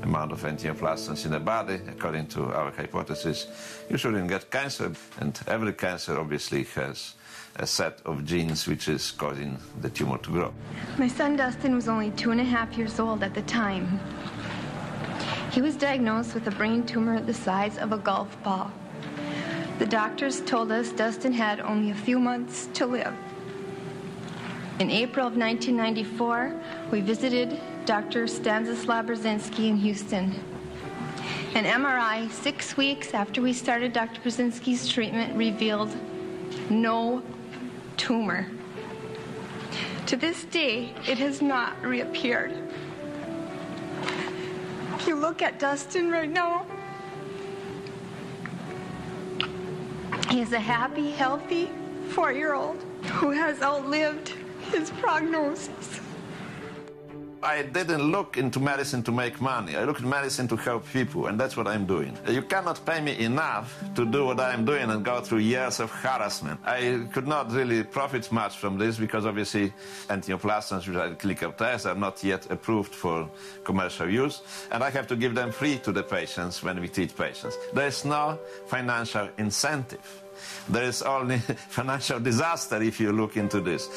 Speaker 3: amount of antiplastons in the body, according to our hypothesis, you shouldn't get cancer. And every cancer obviously has a set of genes which is causing the tumor to grow.
Speaker 5: My son Dustin was only 2.5 years old at the time. He was diagnosed with a brain tumor the size of a golf ball. The doctors told us Dustin had only a few months to live. In April of 1994, we visited Dr. Stanislav Brzezinski in Houston. An MRI 6 weeks after we started Dr. Brzezinski's treatment revealed no tumor. To this day, it has not reappeared. If you look at Dustin right now, he is a happy, healthy 4-year-old who has outlived his prognosis.
Speaker 3: I didn't look into medicine to make money. I looked at medicine to help people, and that's what I'm doing. You cannot pay me enough to do what I'm doing and go through years of harassment. I could not really profit much from this because obviously antiplastons, which are clinical tests, are not yet approved for commercial use, and I have to give them free to the patients when we treat patients. There is no financial incentive. There is only financial disaster if you look into this.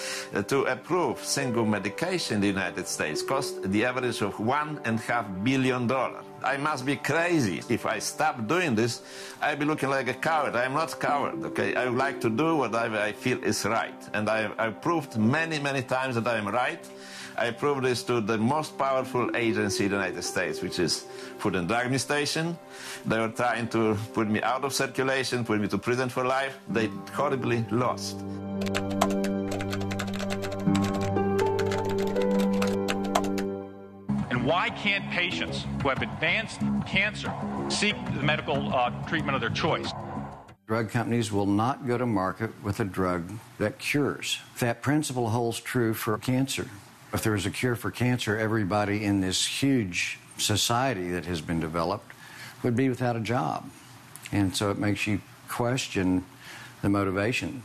Speaker 3: To approve single medication in the United States costs the average of $1.5 billion. I must be crazy. If I stop doing this, I'll be looking like a coward. I'm not a coward, okay? I would like to do what I feel is right. And I've proved many, many times that I am right. I proved this to the most powerful agency in the United States, which is Food and Drug Administration. They were trying to put me out of circulation, put me to prison for life. They horribly lost.
Speaker 9: And why can't patients who have advanced cancer seek the medical treatment of their choice?
Speaker 7: Drug companies will not go to market with a drug that cures. That principle holds true for cancer. If there was a cure for cancer, everybody in this huge society that has been developed would be without a job. And so it makes you question the motivation.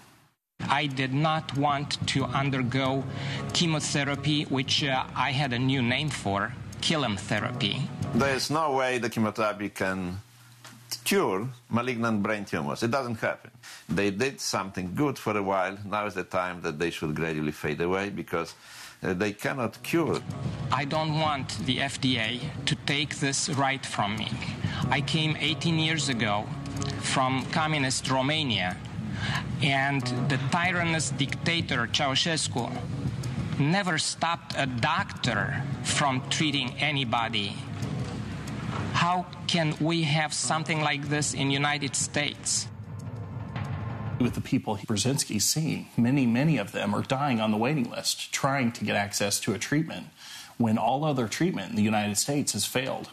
Speaker 12: I did not want to undergo chemotherapy, which I had a new name for, chemotherapy.
Speaker 3: There is no way the chemotherapy can cure malignant brain tumors. It doesn't happen. They did something good for a while. Now is the time that they should gradually fade away because they cannot cure.
Speaker 12: I don't want the FDA to take this right from me. I came 18 years ago from communist Romania, and the tyrannous dictator Ceausescu never stopped a doctor from treating anybody. How can we have something like this in the United States?
Speaker 6: With the people Brzezinski's seeing, many of them are dying on the waiting list, trying to get access to a treatment, when all other treatment in the United States has failed.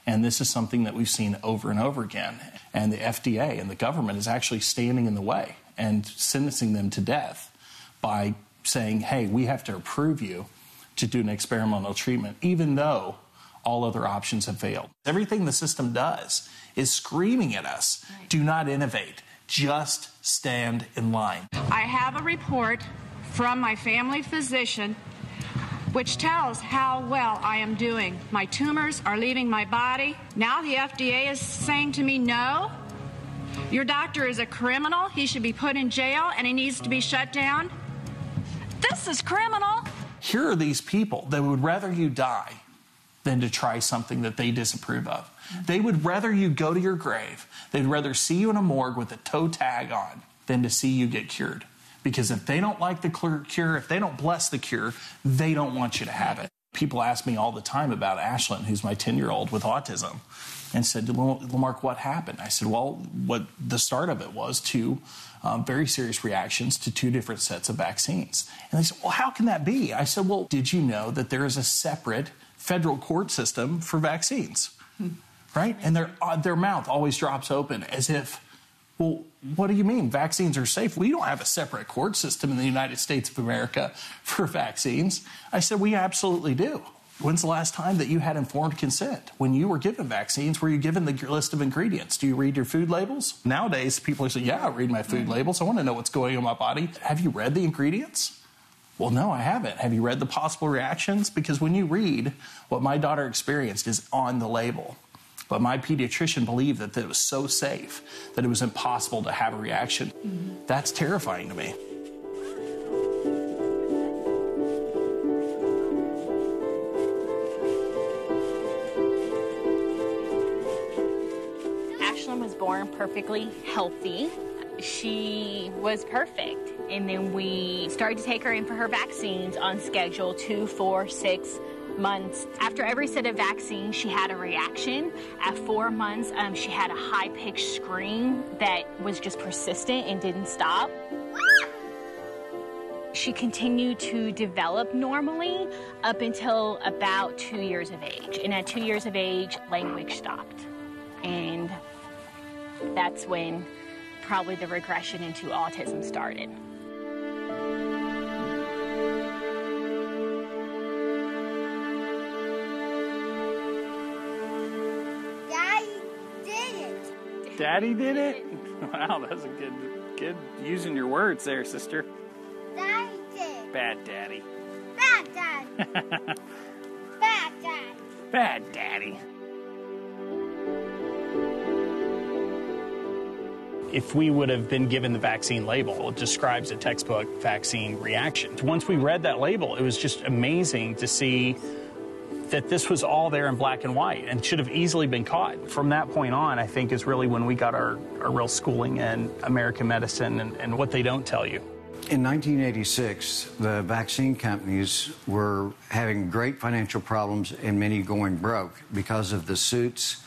Speaker 6: And this is something that we've seen over and over again. And the FDA and the government is actually standing in the way and sentencing them to death by saying, hey, we have to approve you to do an experimental treatment, even though all other options have failed. Everything the system does is screaming at us, do not innovate, just stand in line.
Speaker 15: I have a report from my family physician which tells how well I am doing. My tumors are leaving my body. Now the FDA is saying to me, no, your doctor is a criminal. He should be put in jail and he needs to be shut down. This is criminal.
Speaker 6: Here are these people that would rather you die than to try something that they disapprove of. They would rather you go to your grave. They'd rather see you in a morgue with a toe tag on than to see you get cured. Because if they don't like the cure, if they don't bless the cure, they don't want you to have it. People ask me all the time about Ashlyn, who's my 10-year-old with autism, and said, Lamarck, what happened? I said, well, what the start of it was two very serious reactions to two different sets of vaccines. And they said, well, how can that be? I said, well, did you know that there is a separate federal court system for vaccines? Right? And their mouth always drops open as if, well, what do you mean? Vaccines are safe. We don't have a separate court system in the United States of America for vaccines. I said, we absolutely do. When's the last time that you had informed consent? When you were given vaccines, were you given the list of ingredients? Do you read your food labels? Nowadays, people are saying, yeah, I read my food labels. I want to know what's going on in my body. Have you read the ingredients? Well, no, I haven't. Have you read the possible reactions? Because when you read what my daughter experienced is on the label. But my pediatrician believed that it was so safe that it was impossible to have a reaction. That's terrifying to me.
Speaker 16: Ashlyn was born perfectly healthy. She was perfect. And then we started to take her in for her vaccines on schedule 2, 4, 6 months. After every set of vaccines, she had a reaction. At 4 months, she had a high-pitched scream that was just persistent and didn't stop. She continued to develop normally up until about 2 years of age. And at 2 years of age, language stopped. And that's when probably the regression into autism started.
Speaker 17: Daddy did it? Wow, that's a good using your words there, sister.
Speaker 21: Daddy did.
Speaker 17: Bad daddy.
Speaker 21: Bad daddy. Bad daddy.
Speaker 17: Bad daddy. If we would have been given the vaccine label, it describes a textbook vaccine reaction. Once we read that label, it was just amazing to see that this was all there in black and white and should have easily been caught. From that point on, I think is really when we got our real schooling in American medicine and what they don't tell you.
Speaker 7: In 1986, the vaccine companies were having great financial problems and many going broke because of the suits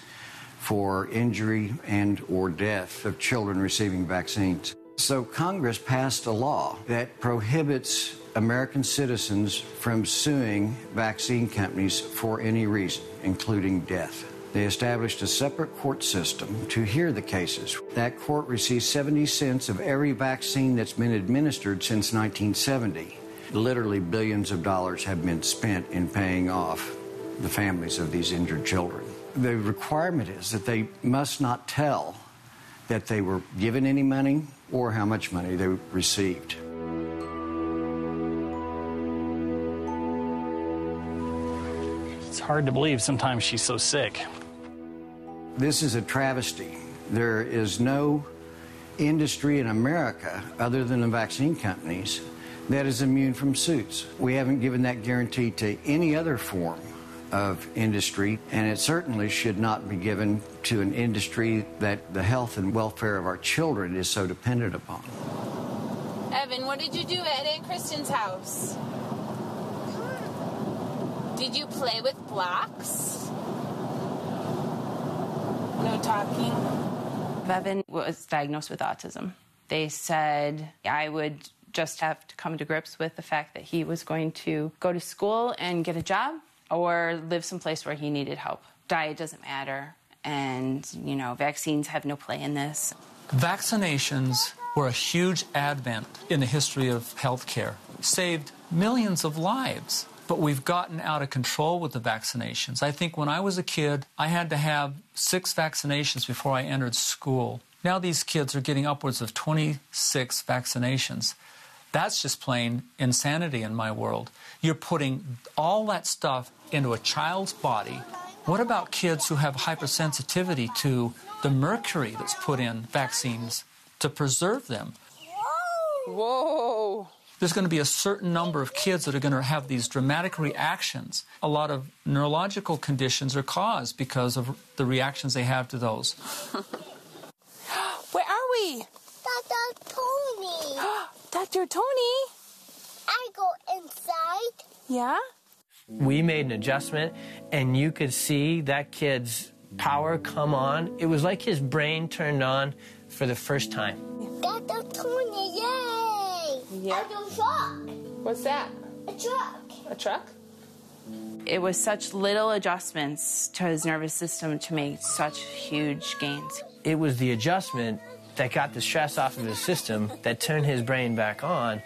Speaker 7: for injury and or death of children receiving vaccines. So Congress passed a law that prohibits American citizens from suing vaccine companies for any reason, including death. They established a separate court system to hear the cases. That court receives 70 cents of every vaccine that's been administered since 1970. Literally billions of dollars have been spent in paying off the families of these injured children. The requirement is that they must not tell that they were given any money or how much money they received.
Speaker 17: It's hard to believe sometimes she's so sick.
Speaker 7: This is a travesty. There is no industry in America, other than the vaccine companies, that is immune from suits. We haven't given that guarantee to any other form of industry, and it certainly should not be given to an industry that the health and welfare of our children is so dependent upon.
Speaker 8: Evan, what did you do at Aunt Kristen's house? Did you play with blocks? No talking?
Speaker 10: Evan was diagnosed with autism. They said I would just have to come to grips with the fact that he was going to go to school and get a job or live someplace where he needed help. Diet doesn't matter, and, you know, vaccines have no play in this.
Speaker 6: Vaccinations were a huge advent in the history of healthcare. Saved millions of lives. But we've gotten out of control with the vaccinations. I think when I was a kid, I had to have 6 vaccinations before I entered school. Now these kids are getting upwards of 26 vaccinations. That's just plain insanity in my world. You're putting all that stuff into a child's body. What about kids who have hypersensitivity to the mercury that's put in vaccines to preserve them?
Speaker 8: Whoa!
Speaker 6: There's going to be a certain number of kids that are going to have these dramatic reactions. A lot of neurological conditions are caused because of the reactions they have to those.
Speaker 8: Where are we?
Speaker 21: Dr. Tony.
Speaker 8: Dr. Tony?
Speaker 21: I go inside.
Speaker 8: Yeah?
Speaker 13: We made an adjustment, and you could see that kid's power come on. It was like his brain turned on for the first time.
Speaker 21: Dr. Tony, yay!
Speaker 8: Yeah.
Speaker 21: I do a truck.
Speaker 8: What's that?
Speaker 21: A truck.
Speaker 8: A truck?
Speaker 10: It was such little adjustments to his nervous system to make such huge gains.
Speaker 13: It was the adjustment that got the stress off of his system, that turned his brain back on,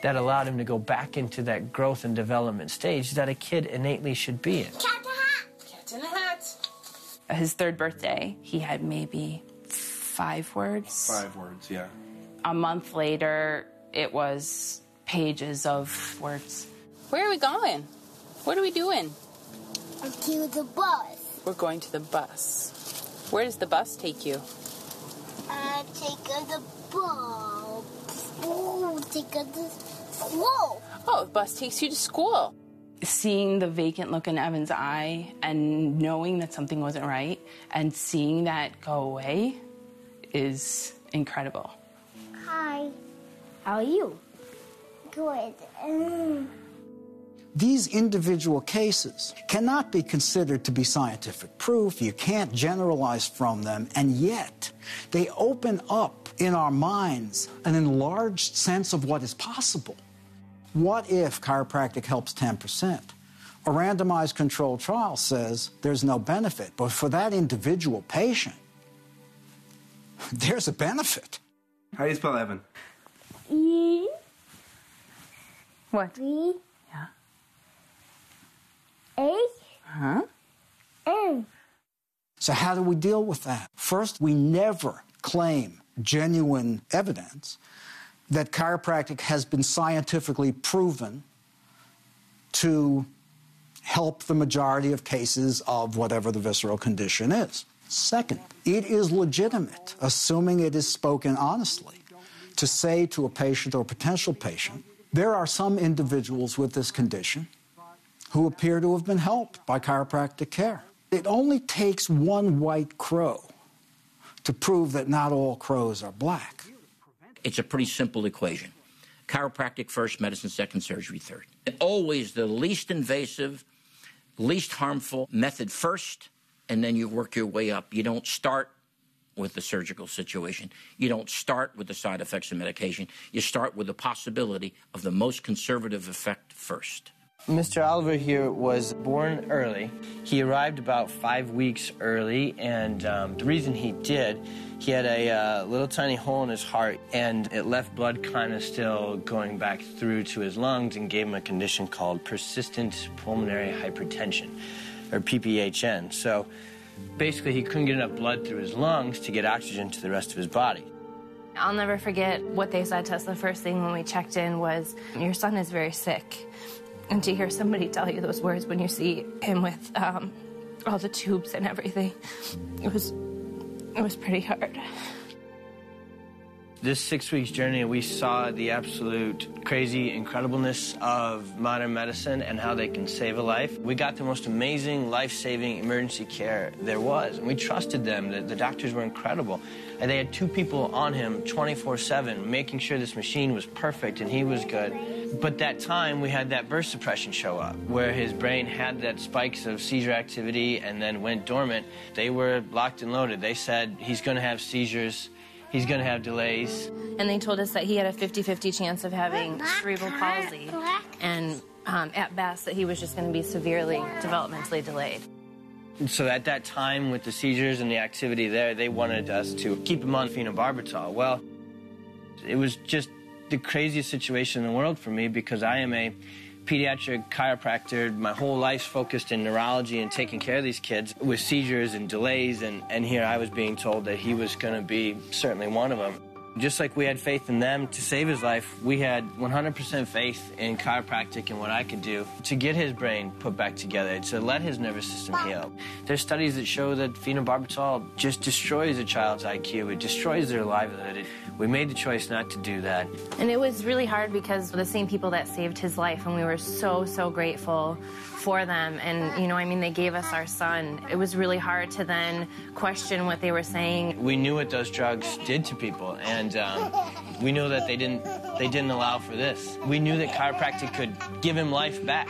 Speaker 13: that allowed him to go back into that growth and development stage that a kid innately should be in.
Speaker 21: Cat in a hat.
Speaker 8: Cat in a hat.
Speaker 10: His 3rd birthday, he had maybe 5 words.
Speaker 17: 5 words, yeah.
Speaker 10: A month later, it was pages of words.
Speaker 8: Where are we going? What are we doing?
Speaker 21: I'm to the bus.
Speaker 8: We're going to the bus. Where does the bus take you?
Speaker 21: Take the bus. Oh, take the school.
Speaker 8: Oh, the bus takes you to school.
Speaker 10: Seeing the vacant look in Evan's eye and knowing that something wasn't right and seeing that go away is incredible.
Speaker 21: Hi. How are you? Good.
Speaker 14: These individual cases cannot be considered to be scientific proof. You can't generalize from them, and yet they open up in our minds an enlarged sense of what is possible. What if chiropractic helps 10%? A randomized controlled trial says there's no benefit, but for that individual patient, there's a benefit.
Speaker 17: How do you spell Evan?
Speaker 21: E.
Speaker 10: What?
Speaker 21: E.
Speaker 10: Yeah.
Speaker 21: A.
Speaker 10: Huh?
Speaker 21: N.
Speaker 14: So how do we deal with that? First, we never claim genuine evidence that chiropractic has been scientifically proven to help the majority of cases of whatever the visceral condition is. Second, it is legitimate, assuming it is spoken honestly, to say to a patient or potential patient, there are some individuals with this condition who appear to have been helped by chiropractic care. It only takes one white crow to prove that not all crows are black.
Speaker 22: It's a pretty simple equation. Chiropractic first, medicine second, surgery third. Always the least invasive, least harmful method first, and then you work your way up. You don't start with the surgical situation. You don't start with the side effects of medication. You start with the possibility of the most conservative effect first.
Speaker 13: Mr. Oliver here was born early. He arrived about 5 weeks early, and the reason he did, he had a little tiny hole in his heart, and it left blood kind of still going back through to his lungs and gave him a condition called persistent pulmonary hypertension, or PPHN. So basically he couldn't get enough blood through his lungs to get oxygen to the rest of his body.
Speaker 10: I'll never forget what they said to us the first thing when we checked in was, your son is very sick. And to hear somebody tell you those words when you see him with all the tubes and everything, it was pretty hard.
Speaker 13: This 6 weeks journey, we saw the absolute crazy incredibleness of modern medicine and how they can save a life. We got the most amazing life-saving emergency care there was, and we trusted them. The doctors were incredible. And they had 2 people on him 24/7, making sure this machine was perfect and he was good. But that time, we had that burst suppression show up, where his brain had that spikes of seizure activity and then went dormant. They were locked and loaded. They said, he's going to have seizures, he's going to have delays.
Speaker 10: And they told us that he had a 50-50 chance of having cerebral palsy, and at best that he was just going to be severely developmentally delayed.
Speaker 13: So at that time, with the seizures and the activity there, they wanted us to keep him on phenobarbital. Well, it was just the craziest situation in the world for me, because I am a pediatric chiropractor. My whole life's focused in neurology and taking care of these kids with seizures and delays, and here I was being told that he was going to be certainly one of them. Just like we had faith in them to save his life, we had 100% faith in chiropractic and what I could do to get his brain put back together, to let his nervous system heal. There's studies that show that phenobarbital just destroys a child's IQ. It destroys their livelihood. We made the choice not to do that.
Speaker 10: And it was really hard because the same people that saved his life, and we were so, so grateful for them. And, you know, I mean, they gave us our son. It was really hard to then question what they were saying.
Speaker 13: We knew what those drugs did to people, and we knew that they didn't allow for this. We knew that chiropractic could give him life back.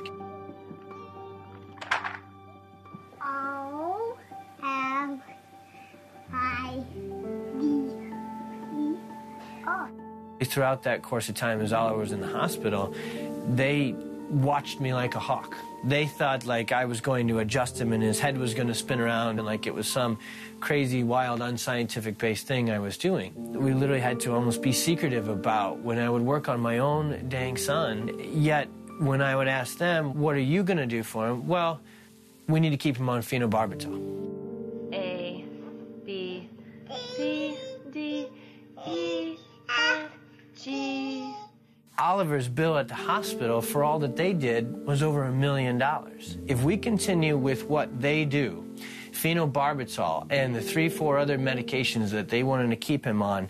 Speaker 13: Throughout that course of time, as Oliver was in the hospital, they watched me like a hawk. They thought like I was going to adjust him and his head was going to spin around, and like it was some crazy, wild, unscientific-based thing I was doing. We literally had to almost be secretive about when I would work on my own dang son, yet when I would ask them, what are you going to do for him? Well, we need to keep him on phenobarbital.
Speaker 10: A, B, C, D, E, F, G.
Speaker 13: Oliver's bill at the hospital for all that they did was over $1 million. If we continue with what they do, phenobarbital and the 3-4 other medications that they wanted to keep him on,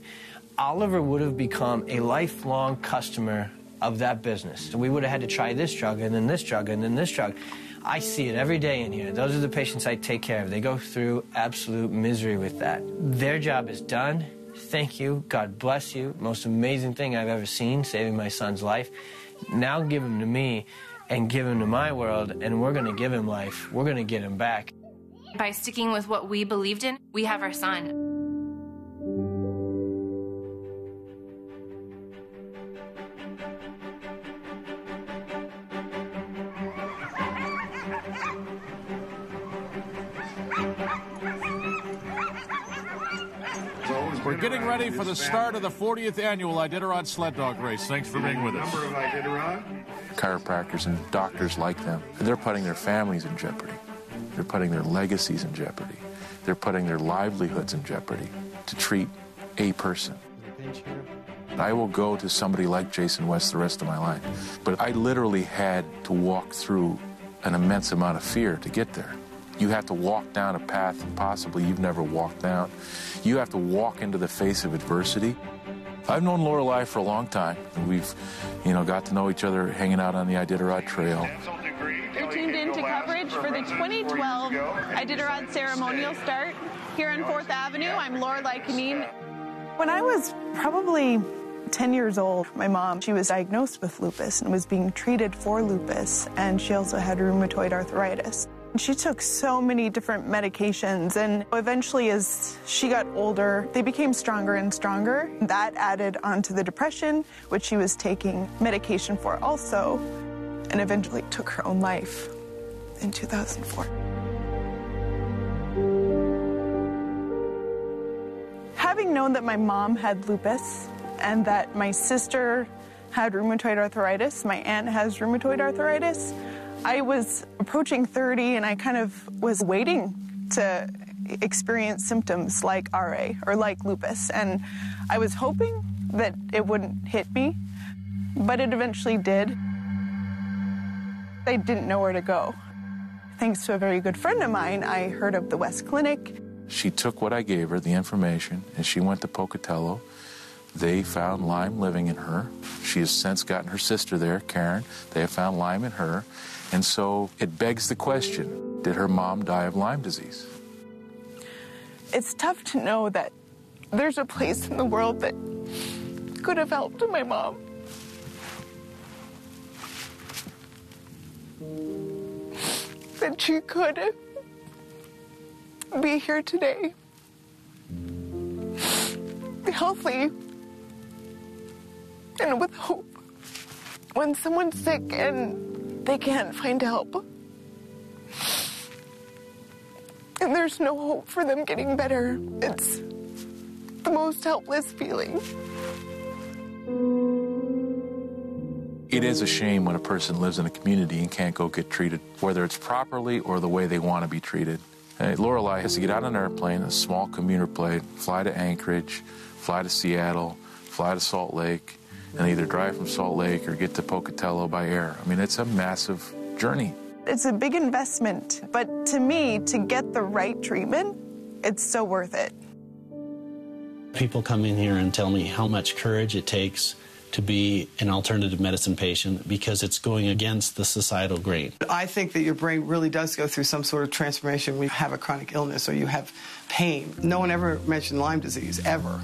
Speaker 13: Oliver would have become a lifelong customer of that business. So we would have had to try this drug and then this drug and then this drug. I see it every day in here. Those are the patients I take care of. They go through absolute misery with that. Their job is done. Thank you. God bless you. Most amazing thing I've ever seen, saving my son's life. Now give him to me and give him to my world, and we're going to give him life. We're going to get him back.
Speaker 10: By sticking with what we believed in, we have our son.
Speaker 1: We're getting ready for the start of the 40th annual Iditarod Sled Dog Race. Thanks for being with us.
Speaker 11: Chiropractors and doctors like them, they're putting their families in jeopardy. They're putting their legacies in jeopardy. They're putting their livelihoods in jeopardy to treat a person. I will go to somebody like Jason West the rest of my life, but I literally had to walk through an immense amount of fear to get there. You have to walk down a path possibly you've never walked down. You have to walk into the face of adversity. I've known Lorelei for a long time, and we've, got to know each other hanging out on the Iditarod Trail.
Speaker 2: You're tuned in to coverage for the 2012 Iditarod ceremonial start here on 4th Avenue. I'm Lorelei Canine.
Speaker 20: When I was probably 10 years old, my mom, she was diagnosed with lupus and was being treated for lupus, and she also had rheumatoid arthritis. She took so many different medications, and eventually as she got older, they became stronger and stronger. That added onto the depression, which she was taking medication for also, and eventually took her own life in 2004. Having known that my mom had lupus and that my sister had rheumatoid arthritis, my aunt has rheumatoid arthritis, I was approaching 30, and I kind of was waiting to experience symptoms like RA or like lupus, and I was hoping that it wouldn't hit me, but it eventually did. I didn't know where to go. Thanks to a very good friend of mine, I heard of the West Clinic.
Speaker 11: She took what I gave her, the information, and she went to Pocatello.
Speaker 1: They found Lyme living in her. She has since gotten her sister there, Karen. They have found Lyme in her. And so it begs the question, did her mom die of Lyme disease?
Speaker 20: It's tough to know that there's a place in the world that could have helped my mom. That she could be here today, healthy and with hope. When someone's sick and they can't find help, and there's no hope for them getting better, it's the most helpless feeling.
Speaker 1: It is a shame when a person lives in a community and can't go get treated, whether it's properly or the way they want to be treated. Lorelei has to get out on an airplane, a small commuter plane, fly to Anchorage, fly to Seattle, fly to Salt Lake, and either drive from Salt Lake or get to Pocatello by air. I mean, it's a massive journey.
Speaker 20: It's a big investment, but to me, to get the right treatment, it's so worth it.
Speaker 18: People come in here and tell me how much courage it takes to be an alternative medicine patient because it's going against the societal grain.
Speaker 19: I think that your brain really does go through some sort of transformation when you have a chronic illness or you have pain. No one ever mentioned Lyme disease, ever.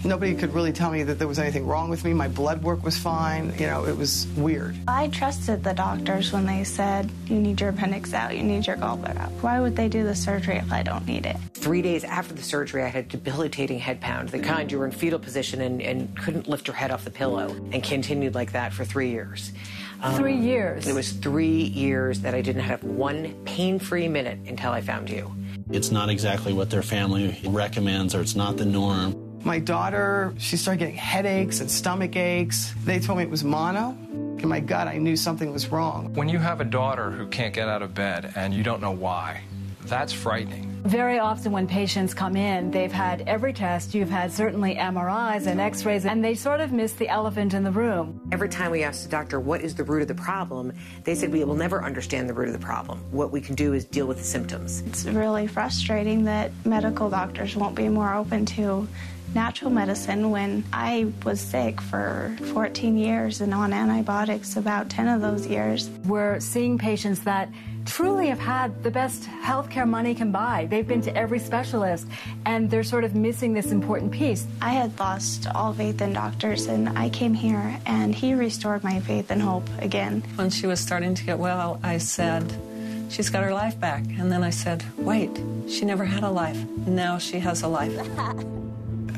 Speaker 19: Nobody could really tell me that there was anything wrong with me. My blood work was fine. You know, it was weird.
Speaker 23: I trusted the doctors when they said, you need your appendix out, you need your gallbladder out. Why would they do the surgery if I don't need it?
Speaker 24: 3 days after the surgery, I had debilitating head pound, the kind you were in fetal position and couldn't lift your head off the pillow, and continued like that for 3 years.
Speaker 25: 3 years?
Speaker 24: It was 3 years that I didn't have one pain-free minute until I found you.
Speaker 18: It's not exactly what their family recommends, or it's not the norm.
Speaker 19: My daughter, she started getting headaches and stomach aches. They told me it was mono. In my gut, I knew something was wrong.
Speaker 26: When you have a daughter who can't get out of bed and you don't know why, that's frightening.
Speaker 25: Very often when patients come in, they've had every test. You've had certainly MRIs and x-rays, and they sort of miss the elephant in the room.
Speaker 24: Every time we asked the doctor, what is the root of the problem, they said, we will never understand the root of the problem. What we can do is deal with the symptoms.
Speaker 23: It's really frustrating that medical doctors won't be more open to natural medicine when I was sick for 14 years and on antibiotics about 10 of those years.
Speaker 25: We're seeing patients that truly have had the best healthcare money can buy. They've been to every specialist, and they're sort of missing this important piece.
Speaker 23: I had lost all faith in doctors, and I came here, and he restored my faith and hope again.
Speaker 27: When she was starting to get well, I said, she's got her life back. And then I said, wait, she never had a life. Now she has a life.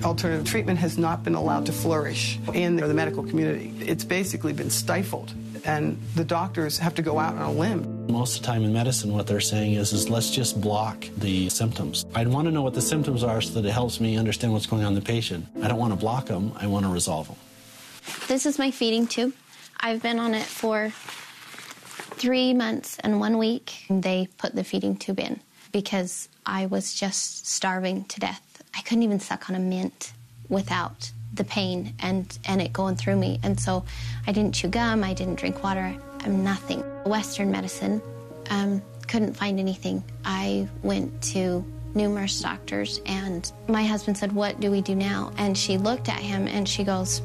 Speaker 19: Alternative treatment has not been allowed to flourish in the medical community. It's basically been stifled, and the doctors have to go out on a limb.
Speaker 18: Most of the time in medicine, what they're saying is let's just block the symptoms. I'd want to know what the symptoms are so that it helps me understand what's going on in the patient. I don't want to block them, I want to resolve them.
Speaker 5: This is my feeding tube. I've been on it for 3 months and 1 week. They put the feeding tube in because I was just starving to death. I couldn't even suck on a mint without the pain and it going through me. And so I didn't chew gum, I didn't drink water, nothing. Western medicine, couldn't find anything. I went to numerous doctors, and my husband said, what do we do now? And she looked at him and she goes,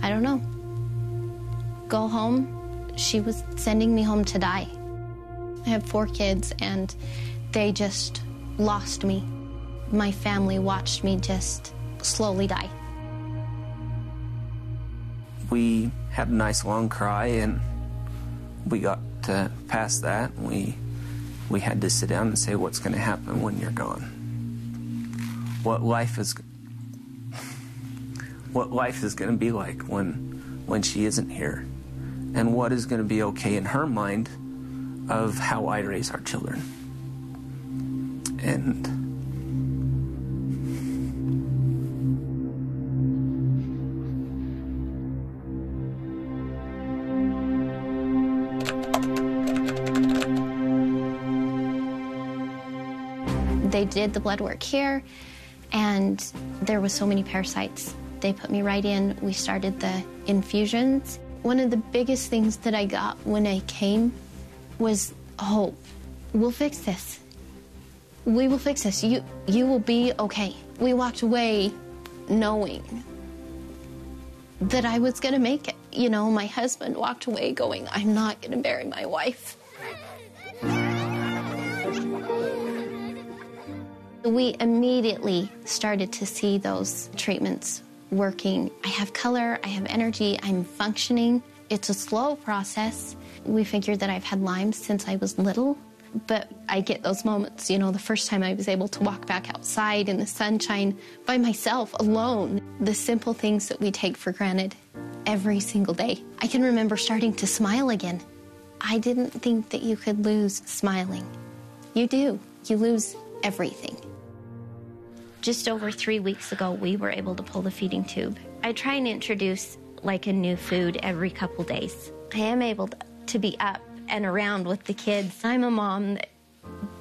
Speaker 5: I don't know. Go home. She was sending me home to die. I have 4 kids, and they just lost me. My family watched me just slowly die.
Speaker 28: We had a nice long cry, and we got to past that. We had to sit down and say, what's going to happen when you're gone? What life is going to be like when she isn't here, and what is going to be okay in her mind of how I raise our children. And
Speaker 5: they did the blood work here, and there was so many parasites. They put me right in. We started the infusions. One of the biggest things that I got when I came was hope. We'll fix this. We will fix this. You will be okay. We walked away
Speaker 3: knowing that I was going to make it. You know, my husband walked away going, I'm not going to bury my wife. We immediately started to see those treatments working. I have color, I have energy, I'm functioning. It's a slow process. We figured that I've had Lyme since I was little, but I get those moments, you know, the first time I was able to walk back outside in the sunshine by myself, alone. The simple things that we take for granted every single day. I can remember starting to smile again. I didn't think that you could lose smiling. You do. You lose everything. Just over 3 weeks ago, we were able to pull the feeding tube. I try and introduce like a new food every couple days. I am able to be up and around with the kids. I'm a mom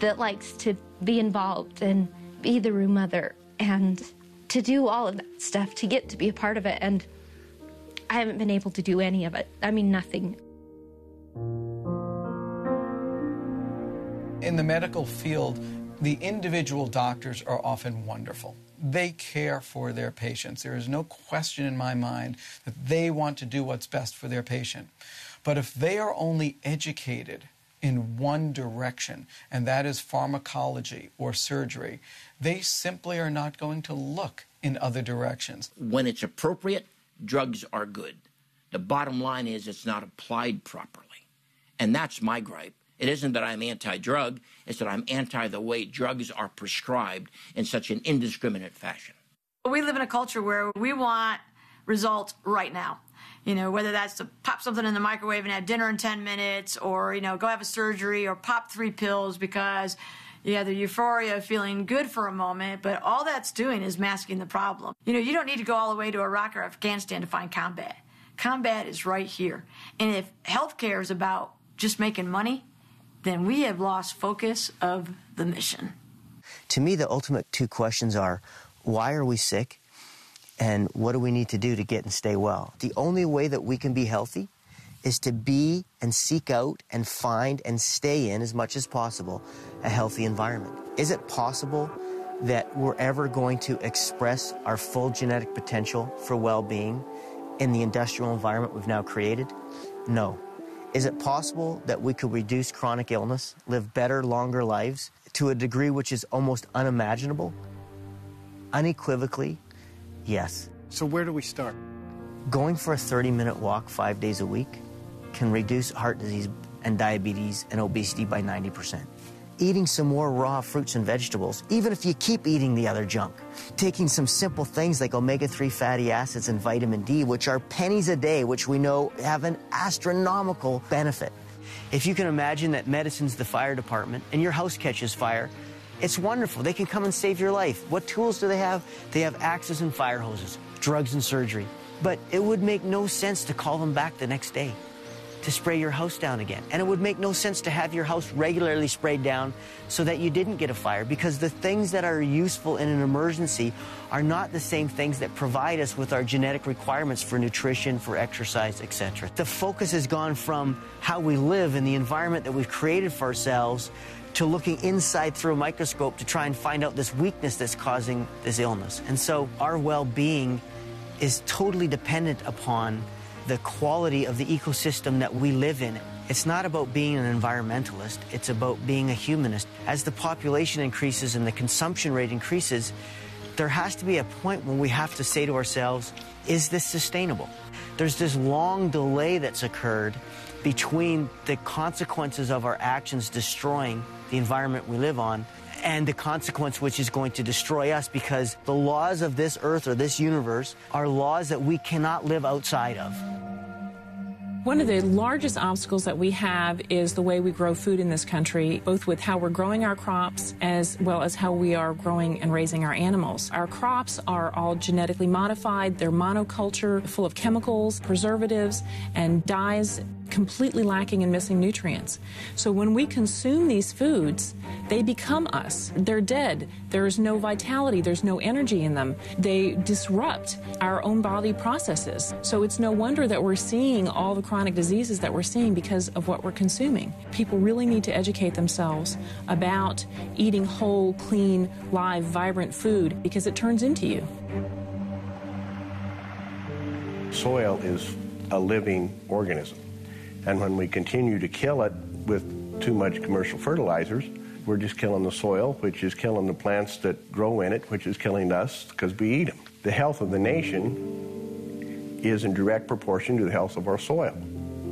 Speaker 3: that likes to be involved and be the room mother and to do all of that stuff, to get to be a part of it. And I haven't been able to do any of it. I mean, nothing.
Speaker 4: In the medical field, the individual doctors are often wonderful. They care for their patients. There is no question in my mind that they want to do what's best for their patient. But if they are only educated in one direction, and that is pharmacology or surgery, they simply are not going to look in other directions.
Speaker 22: When it's appropriate, drugs are good. The bottom line is it's not applied properly. And that's my gripe. It isn't that I'm anti-drug, it's that I'm anti the way drugs are prescribed in such an indiscriminate fashion.
Speaker 6: We live in a culture where we want results right now. You know, whether that's to pop something in the microwave and have dinner in 10 minutes or, you know, go have a surgery or pop 3 pills because you have the euphoria of feeling good for a moment, but all that's doing is masking the problem. You know, you don't need to go all the way to Iraq or Afghanistan to find combat. Combat is right here. And if healthcare is about just making money, then we have lost focus of the mission.
Speaker 7: To me, the ultimate 2 questions are, why are we sick? And what do we need to do to get and stay well? The only way that we can be healthy is to be and seek out and find and stay in, as much as possible, a healthy environment. Is it possible that we're ever going to express our full genetic potential for well-being in the industrial environment we've now created? No. Is it possible that we could reduce chronic illness, live better, longer lives to a degree which is almost unimaginable? Unequivocally, yes.
Speaker 9: So where do we start?
Speaker 7: Going for a 30-minute walk 5 days a week can reduce heart disease and diabetes and obesity by 90%. Eating some more raw fruits and vegetables, even if you keep eating the other junk. Taking some simple things like omega-3 fatty acids and vitamin D, which are pennies a day, which we know have an astronomical benefit. If you can imagine that medicine's the fire department and your house catches fire, it's wonderful. They can come and save your life. What tools do they have? They have axes and fire hoses, drugs and surgery. But it would make no sense to call them back the next day to spray your house down again. And it would make no sense to have your house regularly sprayed down so that you didn't get a fire, because the things that are useful in an emergency are not the same things that provide us with our genetic requirements for nutrition, for exercise, etc. The focus has gone from how we live in the environment that we've created for ourselves to looking inside through a microscope to try and find out this weakness that's causing this illness. And so our well-being is totally dependent upon the quality of the ecosystem that we live in. It's not about being an environmentalist, it's about being a humanist. As the population increases and the consumption rate increases, there has to be a point when we have to say to ourselves, is this sustainable? There's this long delay that's occurred between the consequences of our actions destroying the environment we live on and the consequence which is going to destroy us, because the laws of this earth or this universe are laws that we cannot live outside of.
Speaker 12: One of the largest obstacles that we have is the way we grow food in this country, both with how we're growing our crops as well as how we are growing and raising our animals. Our crops are all genetically modified. They're monoculture, full of chemicals, preservatives, and dyes, completely lacking and missing nutrients. So when we consume these foods, they become us. They're dead. There's no vitality. There's no energy in them. They disrupt our own body processes. So it's no wonder that we're seeing all the chronic diseases that we're seeing because of what we're consuming. People really need to educate themselves about eating whole, clean, live, vibrant food, because it turns into you.
Speaker 8: Soil is a living organism. And when we continue to kill it with too much commercial fertilizers, we're just killing the soil, which is killing the plants that grow in it, which is killing us because we eat them. The health of the nation is in direct proportion to the health of our soil.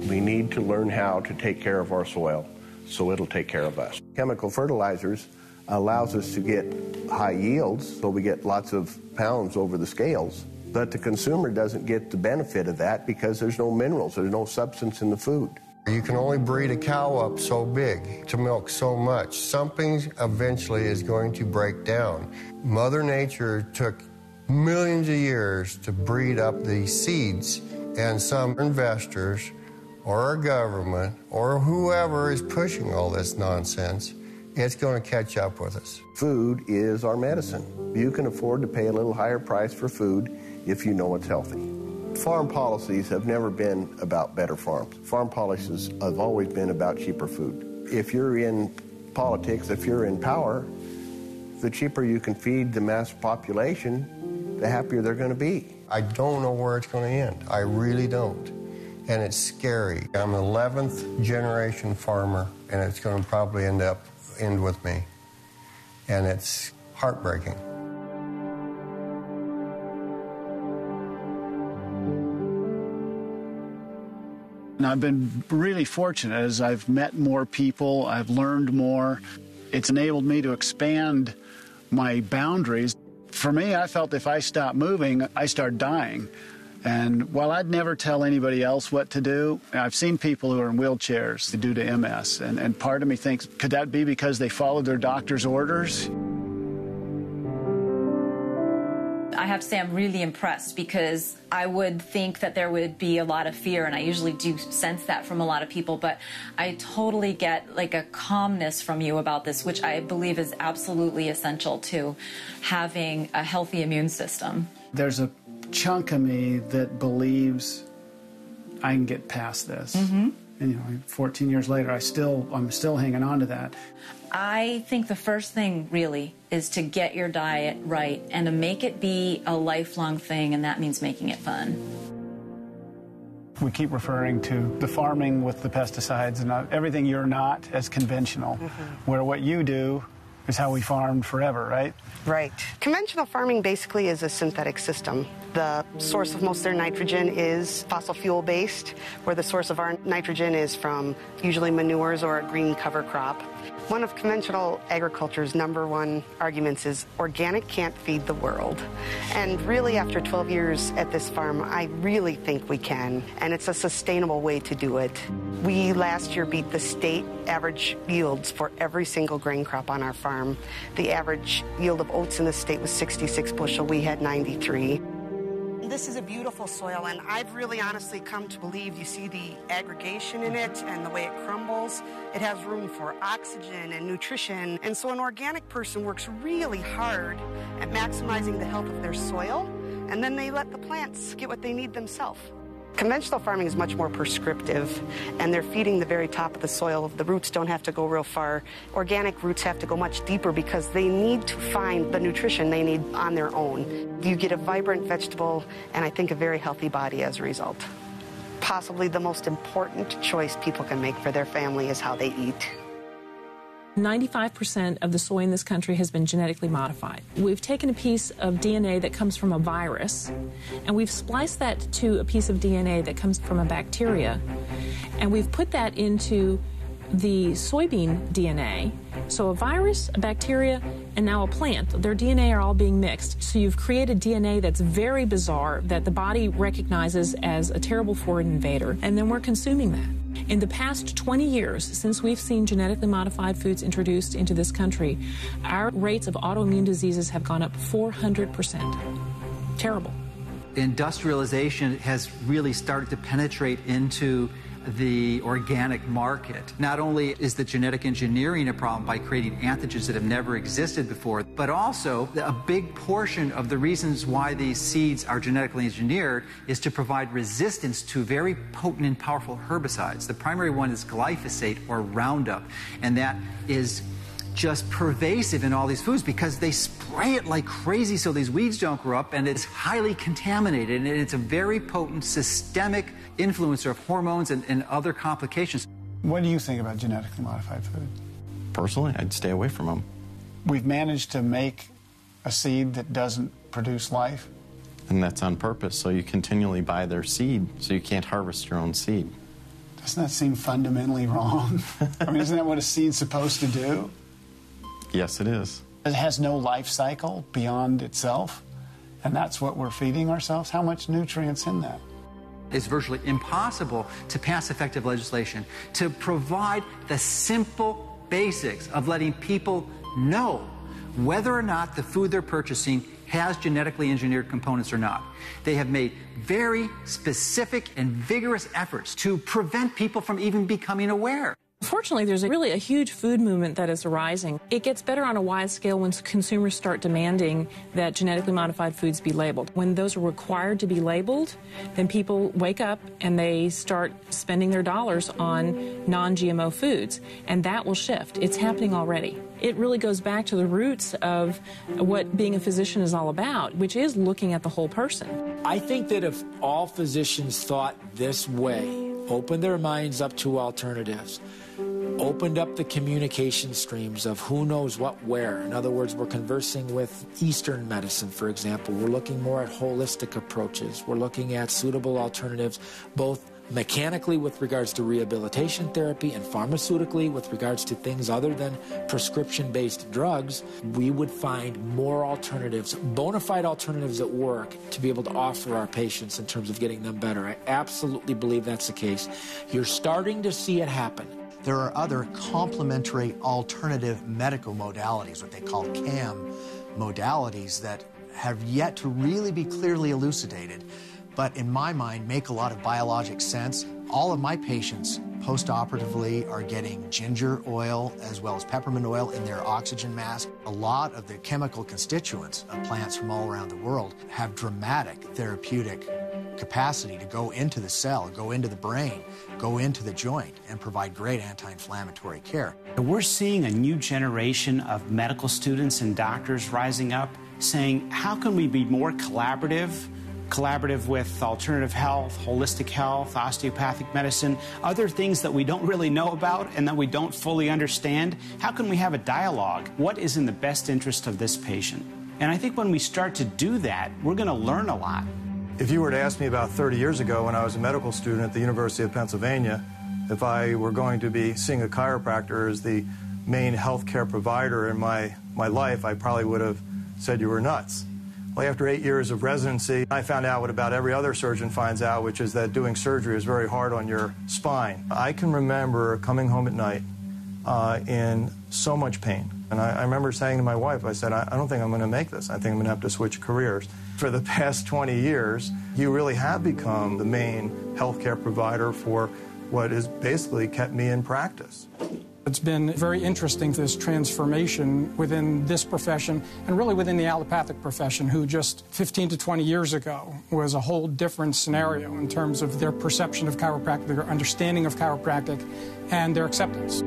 Speaker 8: We need to learn how to take care of our soil so it'll take care of us. Chemical fertilizers allows us to get high yields, so we get lots of pounds over the scales. But the consumer doesn't get the benefit of that because there's no minerals, there's no substance in the food.
Speaker 9: You can only breed a cow up so big to milk so much. Something eventually is going to break down. Mother Nature took millions of years to breed up these seeds, and some investors or our government or whoever is pushing all this nonsense, it's going to catch up with us.
Speaker 8: Food is our medicine. You can afford to pay a little higher price for food if you know it's healthy. Farm policies have never been about better farms. Farm policies have always been about cheaper food. If you're in politics, if you're in power, the cheaper you can feed the mass population, the happier they're going to be.
Speaker 9: I don't know where it's going to end. I really don't. And it's scary. I'm an 11th generation farmer, and it's going to probably end with me. And it's heartbreaking.
Speaker 13: And I've been really fortunate as I've met more people, I've learned more. It's enabled me to expand my boundaries. For me, I felt if I stopped moving, I start dying. And while I'd never tell anybody else what to do, I've seen people who are in wheelchairs due to MS. And part of me thinks, could that be because they followed their doctor's orders?
Speaker 14: I have to say I'm really impressed because I would think that there would be a lot of fear, and I usually do sense that from a lot of people, but I totally get like a calmness from you about this, which I believe is absolutely essential to having a healthy immune system.
Speaker 13: There's a chunk of me that believes I can get past this. Mm-hmm. And 14 years later, I'm still hanging on to that.
Speaker 14: I think the first thing really is to get your diet right and to make it be a lifelong thing, and that means making it fun.
Speaker 13: We keep referring to the farming with the pesticides and everything you're not as conventional, where what you do is how we farmed forever, right?
Speaker 15: Right. Conventional farming basically is a synthetic system. The source of most of their nitrogen is fossil fuel based, where the source of our nitrogen is from usually manures or a green cover crop. One of conventional agriculture's #1 arguments is organic can't feed the world. And really, after 12 years at this farm, I really think we can, and it's a sustainable way to do it. We last year beat the state average yields for every single grain crop on our farm. The average yield of oats in the state was 66 bushel. We had 93. This is a beautiful soil, and I've really honestly come to believe, you see the aggregation in it and the way it crumbles. It has room for oxygen and nutrition, and so an organic person works really hard at maximizing the health of their soil, and then they let the plants get what they need themselves. Conventional farming is much more prescriptive, and they're feeding the very top of the soil. The roots don't have to go real far. Organic roots have to go much deeper because they need to find the nutrition they need on their own. You get a vibrant vegetable and I think a very healthy body as a result. Possibly the most important choice people can make for their family is how they eat.
Speaker 12: 95% of the soy in this country has been genetically modified. We've taken a piece of DNA that comes from a virus, and we've spliced that to a piece of DNA that comes from a bacteria, and we've put that into the soybean DNA. So a virus, a bacteria, and now a plant, their DNA are all being mixed. So you've created DNA that's very bizarre, that the body recognizes as a terrible foreign invader, and then we're consuming that. In the past 20 years, since we've seen genetically modified foods introduced into this country, our rates of autoimmune diseases have gone up 400%. Terrible.
Speaker 16: Industrialization has really started to penetrate into the organic market. Not only is the genetic engineering a problem by creating antigens that have never existed before, but also a big portion of the reasons why these seeds are genetically engineered is to provide resistance to very potent and powerful herbicides. The primary one is glyphosate or Roundup, and that is just pervasive in all these foods because they spray it like crazy so these weeds don't grow up, and it's highly contaminated, and it's a very potent systemic influencer of hormones and other complications.
Speaker 13: What do you think about genetically modified food?
Speaker 1: Personally, I'd stay away from them.
Speaker 13: We've managed to make a seed that doesn't produce life.
Speaker 1: And that's on purpose, so you continually buy their seed, so you can't harvest your own seed.
Speaker 13: Doesn't that seem fundamentally wrong? I mean, isn't that what a seed's supposed to do?
Speaker 1: Yes, it is.
Speaker 13: It has no life cycle beyond itself, and that's what we're feeding ourselves? How much nutrients in that?
Speaker 16: It's virtually impossible to pass effective legislation to provide the simple basics of letting people know whether or not the food they're purchasing has genetically engineered components or not. They have made very specific and vigorous efforts to prevent people from even becoming aware.
Speaker 12: Fortunately, there's really a huge food movement that is arising. It gets better on a wide scale when consumers start demanding that genetically modified foods be labeled. When those are required to be labeled, then people wake up and they start spending their dollars on non-GMO foods, and that will shift. It's happening already. It really goes back to the roots of what being a physician is all about, which is looking at the whole person.
Speaker 2: I think that if all physicians thought this way, opened their minds up to alternatives, opened up the communication streams of who knows what where. In other words, we're conversing with Eastern medicine, for example. We're looking more at holistic approaches. We're looking at suitable alternatives, both mechanically with regards to rehabilitation therapy and pharmaceutically with regards to things other than prescription-based drugs. We would find more alternatives, bona fide alternatives that work to be able to offer our patients in terms of getting them better. I absolutely believe that's the case. You're starting to see it happen.
Speaker 10: There are other complementary alternative medical modalities, what they call CAM modalities, that have yet to really be clearly elucidated, but in my mind make a lot of biologic sense. All of my patients post-operatively are getting ginger oil as well as peppermint oil in their oxygen mask. A lot of the chemical constituents of plants from all around the world have dramatic therapeutic capacity to go into the cell, go into the brain, go into the joint, and provide great anti-inflammatory care.
Speaker 11: We're seeing a new generation of medical students and doctors rising up saying, how can we be more collaborative with alternative health, holistic health, osteopathic medicine, other things that we don't really know about and that we don't fully understand? How can we have a dialogue? What is in the best interest of this patient? And I think when we start to do that, we're going to learn a lot.
Speaker 17: If you were to ask me about 30 years ago when I was a medical student at the University of Pennsylvania, if I were going to be seeing a chiropractor as the main healthcare provider in my life, I probably would have said you were nuts. Well, after 8 years of residency, I found out what about every other surgeon finds out, which is that doing surgery is very hard on your spine. I can remember coming home at night in so much pain. And I remember saying to my wife, I said, I don't think I'm going to make this. I think I'm going to have to switch careers. For the past 20 years, you really have become the main healthcare provider for what has basically kept me in practice.
Speaker 20: It's been very interesting, this transformation within this profession and really within the allopathic profession, who just 15 to 20 years ago was a whole different scenario in terms of their perception of chiropractic, their understanding of chiropractic, and their acceptance.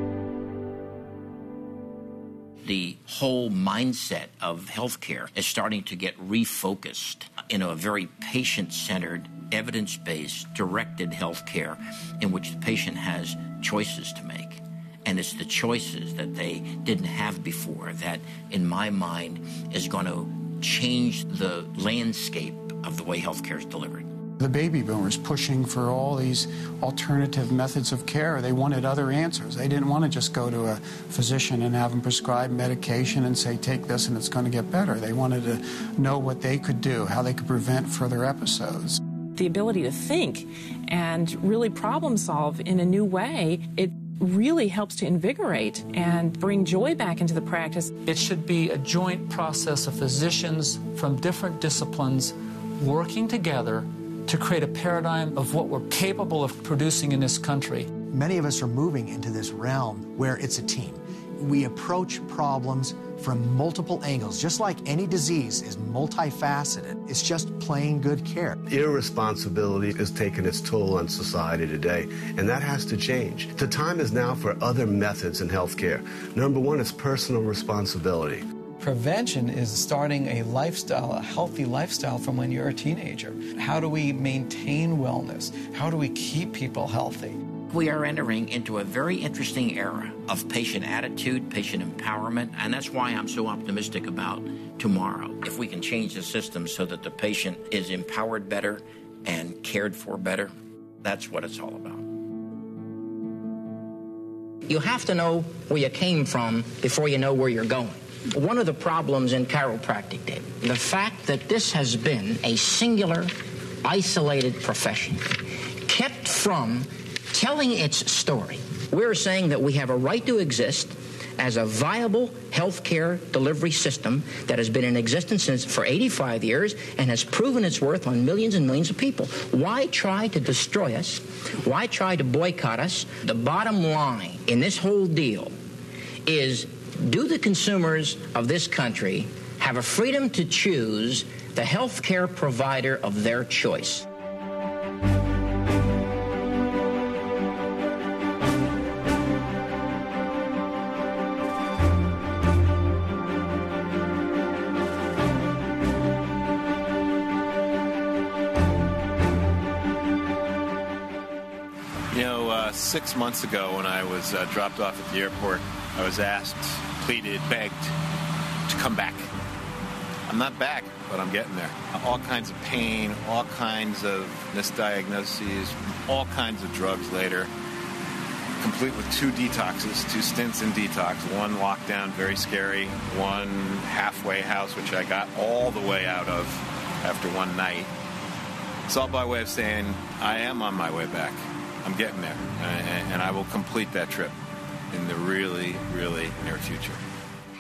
Speaker 22: The whole mindset of healthcare is starting to get refocused in a very patient-centered, evidence-based, directed healthcare in which the patient has choices to make. And it's the choices that they didn't have before that, in my mind, is going to change the landscape of the way healthcare is delivered.
Speaker 20: The baby boomers pushing for all these alternative methods of care. They wanted other answers. They didn't want to just go to a physician and have them prescribe medication and say, take this and it's going to get better. They wanted to know what they could do, how they could prevent further episodes.
Speaker 12: The ability to think and really problem solve in a new way, it really helps to invigorate and bring joy back into the practice.
Speaker 21: It should be a joint process of physicians from different disciplines working together to create a paradigm of what we're capable of producing in this country.
Speaker 10: Many of us are moving into this realm where it's a team. We approach problems from multiple angles. Just like any disease is multifaceted, it's just plain good care.
Speaker 18: Irresponsibility is taking its toll on society today, and that has to change. The time is now for other methods in healthcare. Number one is personal responsibility.
Speaker 4: Prevention is starting a lifestyle, a healthy lifestyle from when you're a teenager. How do we maintain wellness? How do we keep people healthy?
Speaker 22: We are entering into a very interesting era of patient attitude, patient empowerment, and that's why I'm so optimistic about tomorrow. If we can change the system so that the patient is empowered better and cared for better, that's what it's all about.
Speaker 19: You have to know where you came from before you know where you're going. One of the problems in chiropractic, David, the fact that this has been a singular, isolated profession, kept from telling its story. We're saying that we have a right to exist as a viable healthcare delivery system that has been in existence for 85 years and has proven its worth on millions and millions of people. Why try to destroy us? Why try to boycott us? The bottom line in this whole deal is, do the consumers of this country have a freedom to choose the healthcare provider of their choice?
Speaker 23: You know, 6 months ago when I was dropped off at the airport, I was asked, pleaded, begged to come back. I'm not back, but I'm getting there. All kinds of pain, all kinds of misdiagnoses, all kinds of drugs later, complete with 2 detoxes, 2 stints in detox. One lockdown, very scary. One halfway house, which I got all the way out of after one night. It's all by way of saying I am on my way back. I'm getting there, and I will complete that trip in the really, really near future.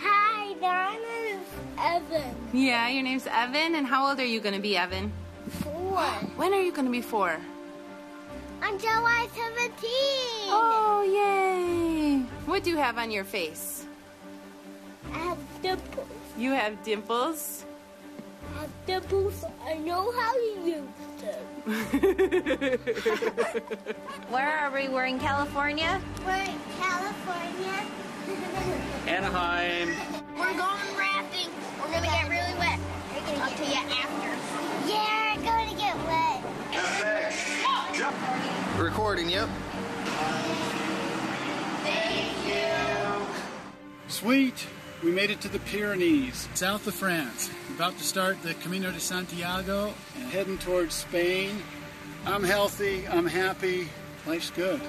Speaker 24: Hi, my name is Evan.
Speaker 25: Yeah, your name's Evan, and how old are you going to be, Evan?
Speaker 24: 4.
Speaker 25: When are you going to be 4?
Speaker 24: On July 17.
Speaker 25: Oh, yay! What do you have on your face?
Speaker 24: I have dimples.
Speaker 25: You have dimples?
Speaker 24: I have dimples. I know how to use them.
Speaker 3: Where are we? We're in California?
Speaker 24: We're in California.
Speaker 26: Anaheim.
Speaker 24: We're going rafting. We're going to get really wet. I'll tell you after. Yeah, we're going to get wet.
Speaker 27: Recording, yep.
Speaker 24: Thank you.
Speaker 13: Sweet. We made it to the Pyrenees, south of France. About to start the Camino de Santiago and heading towards Spain. I'm healthy, I'm happy, life's good.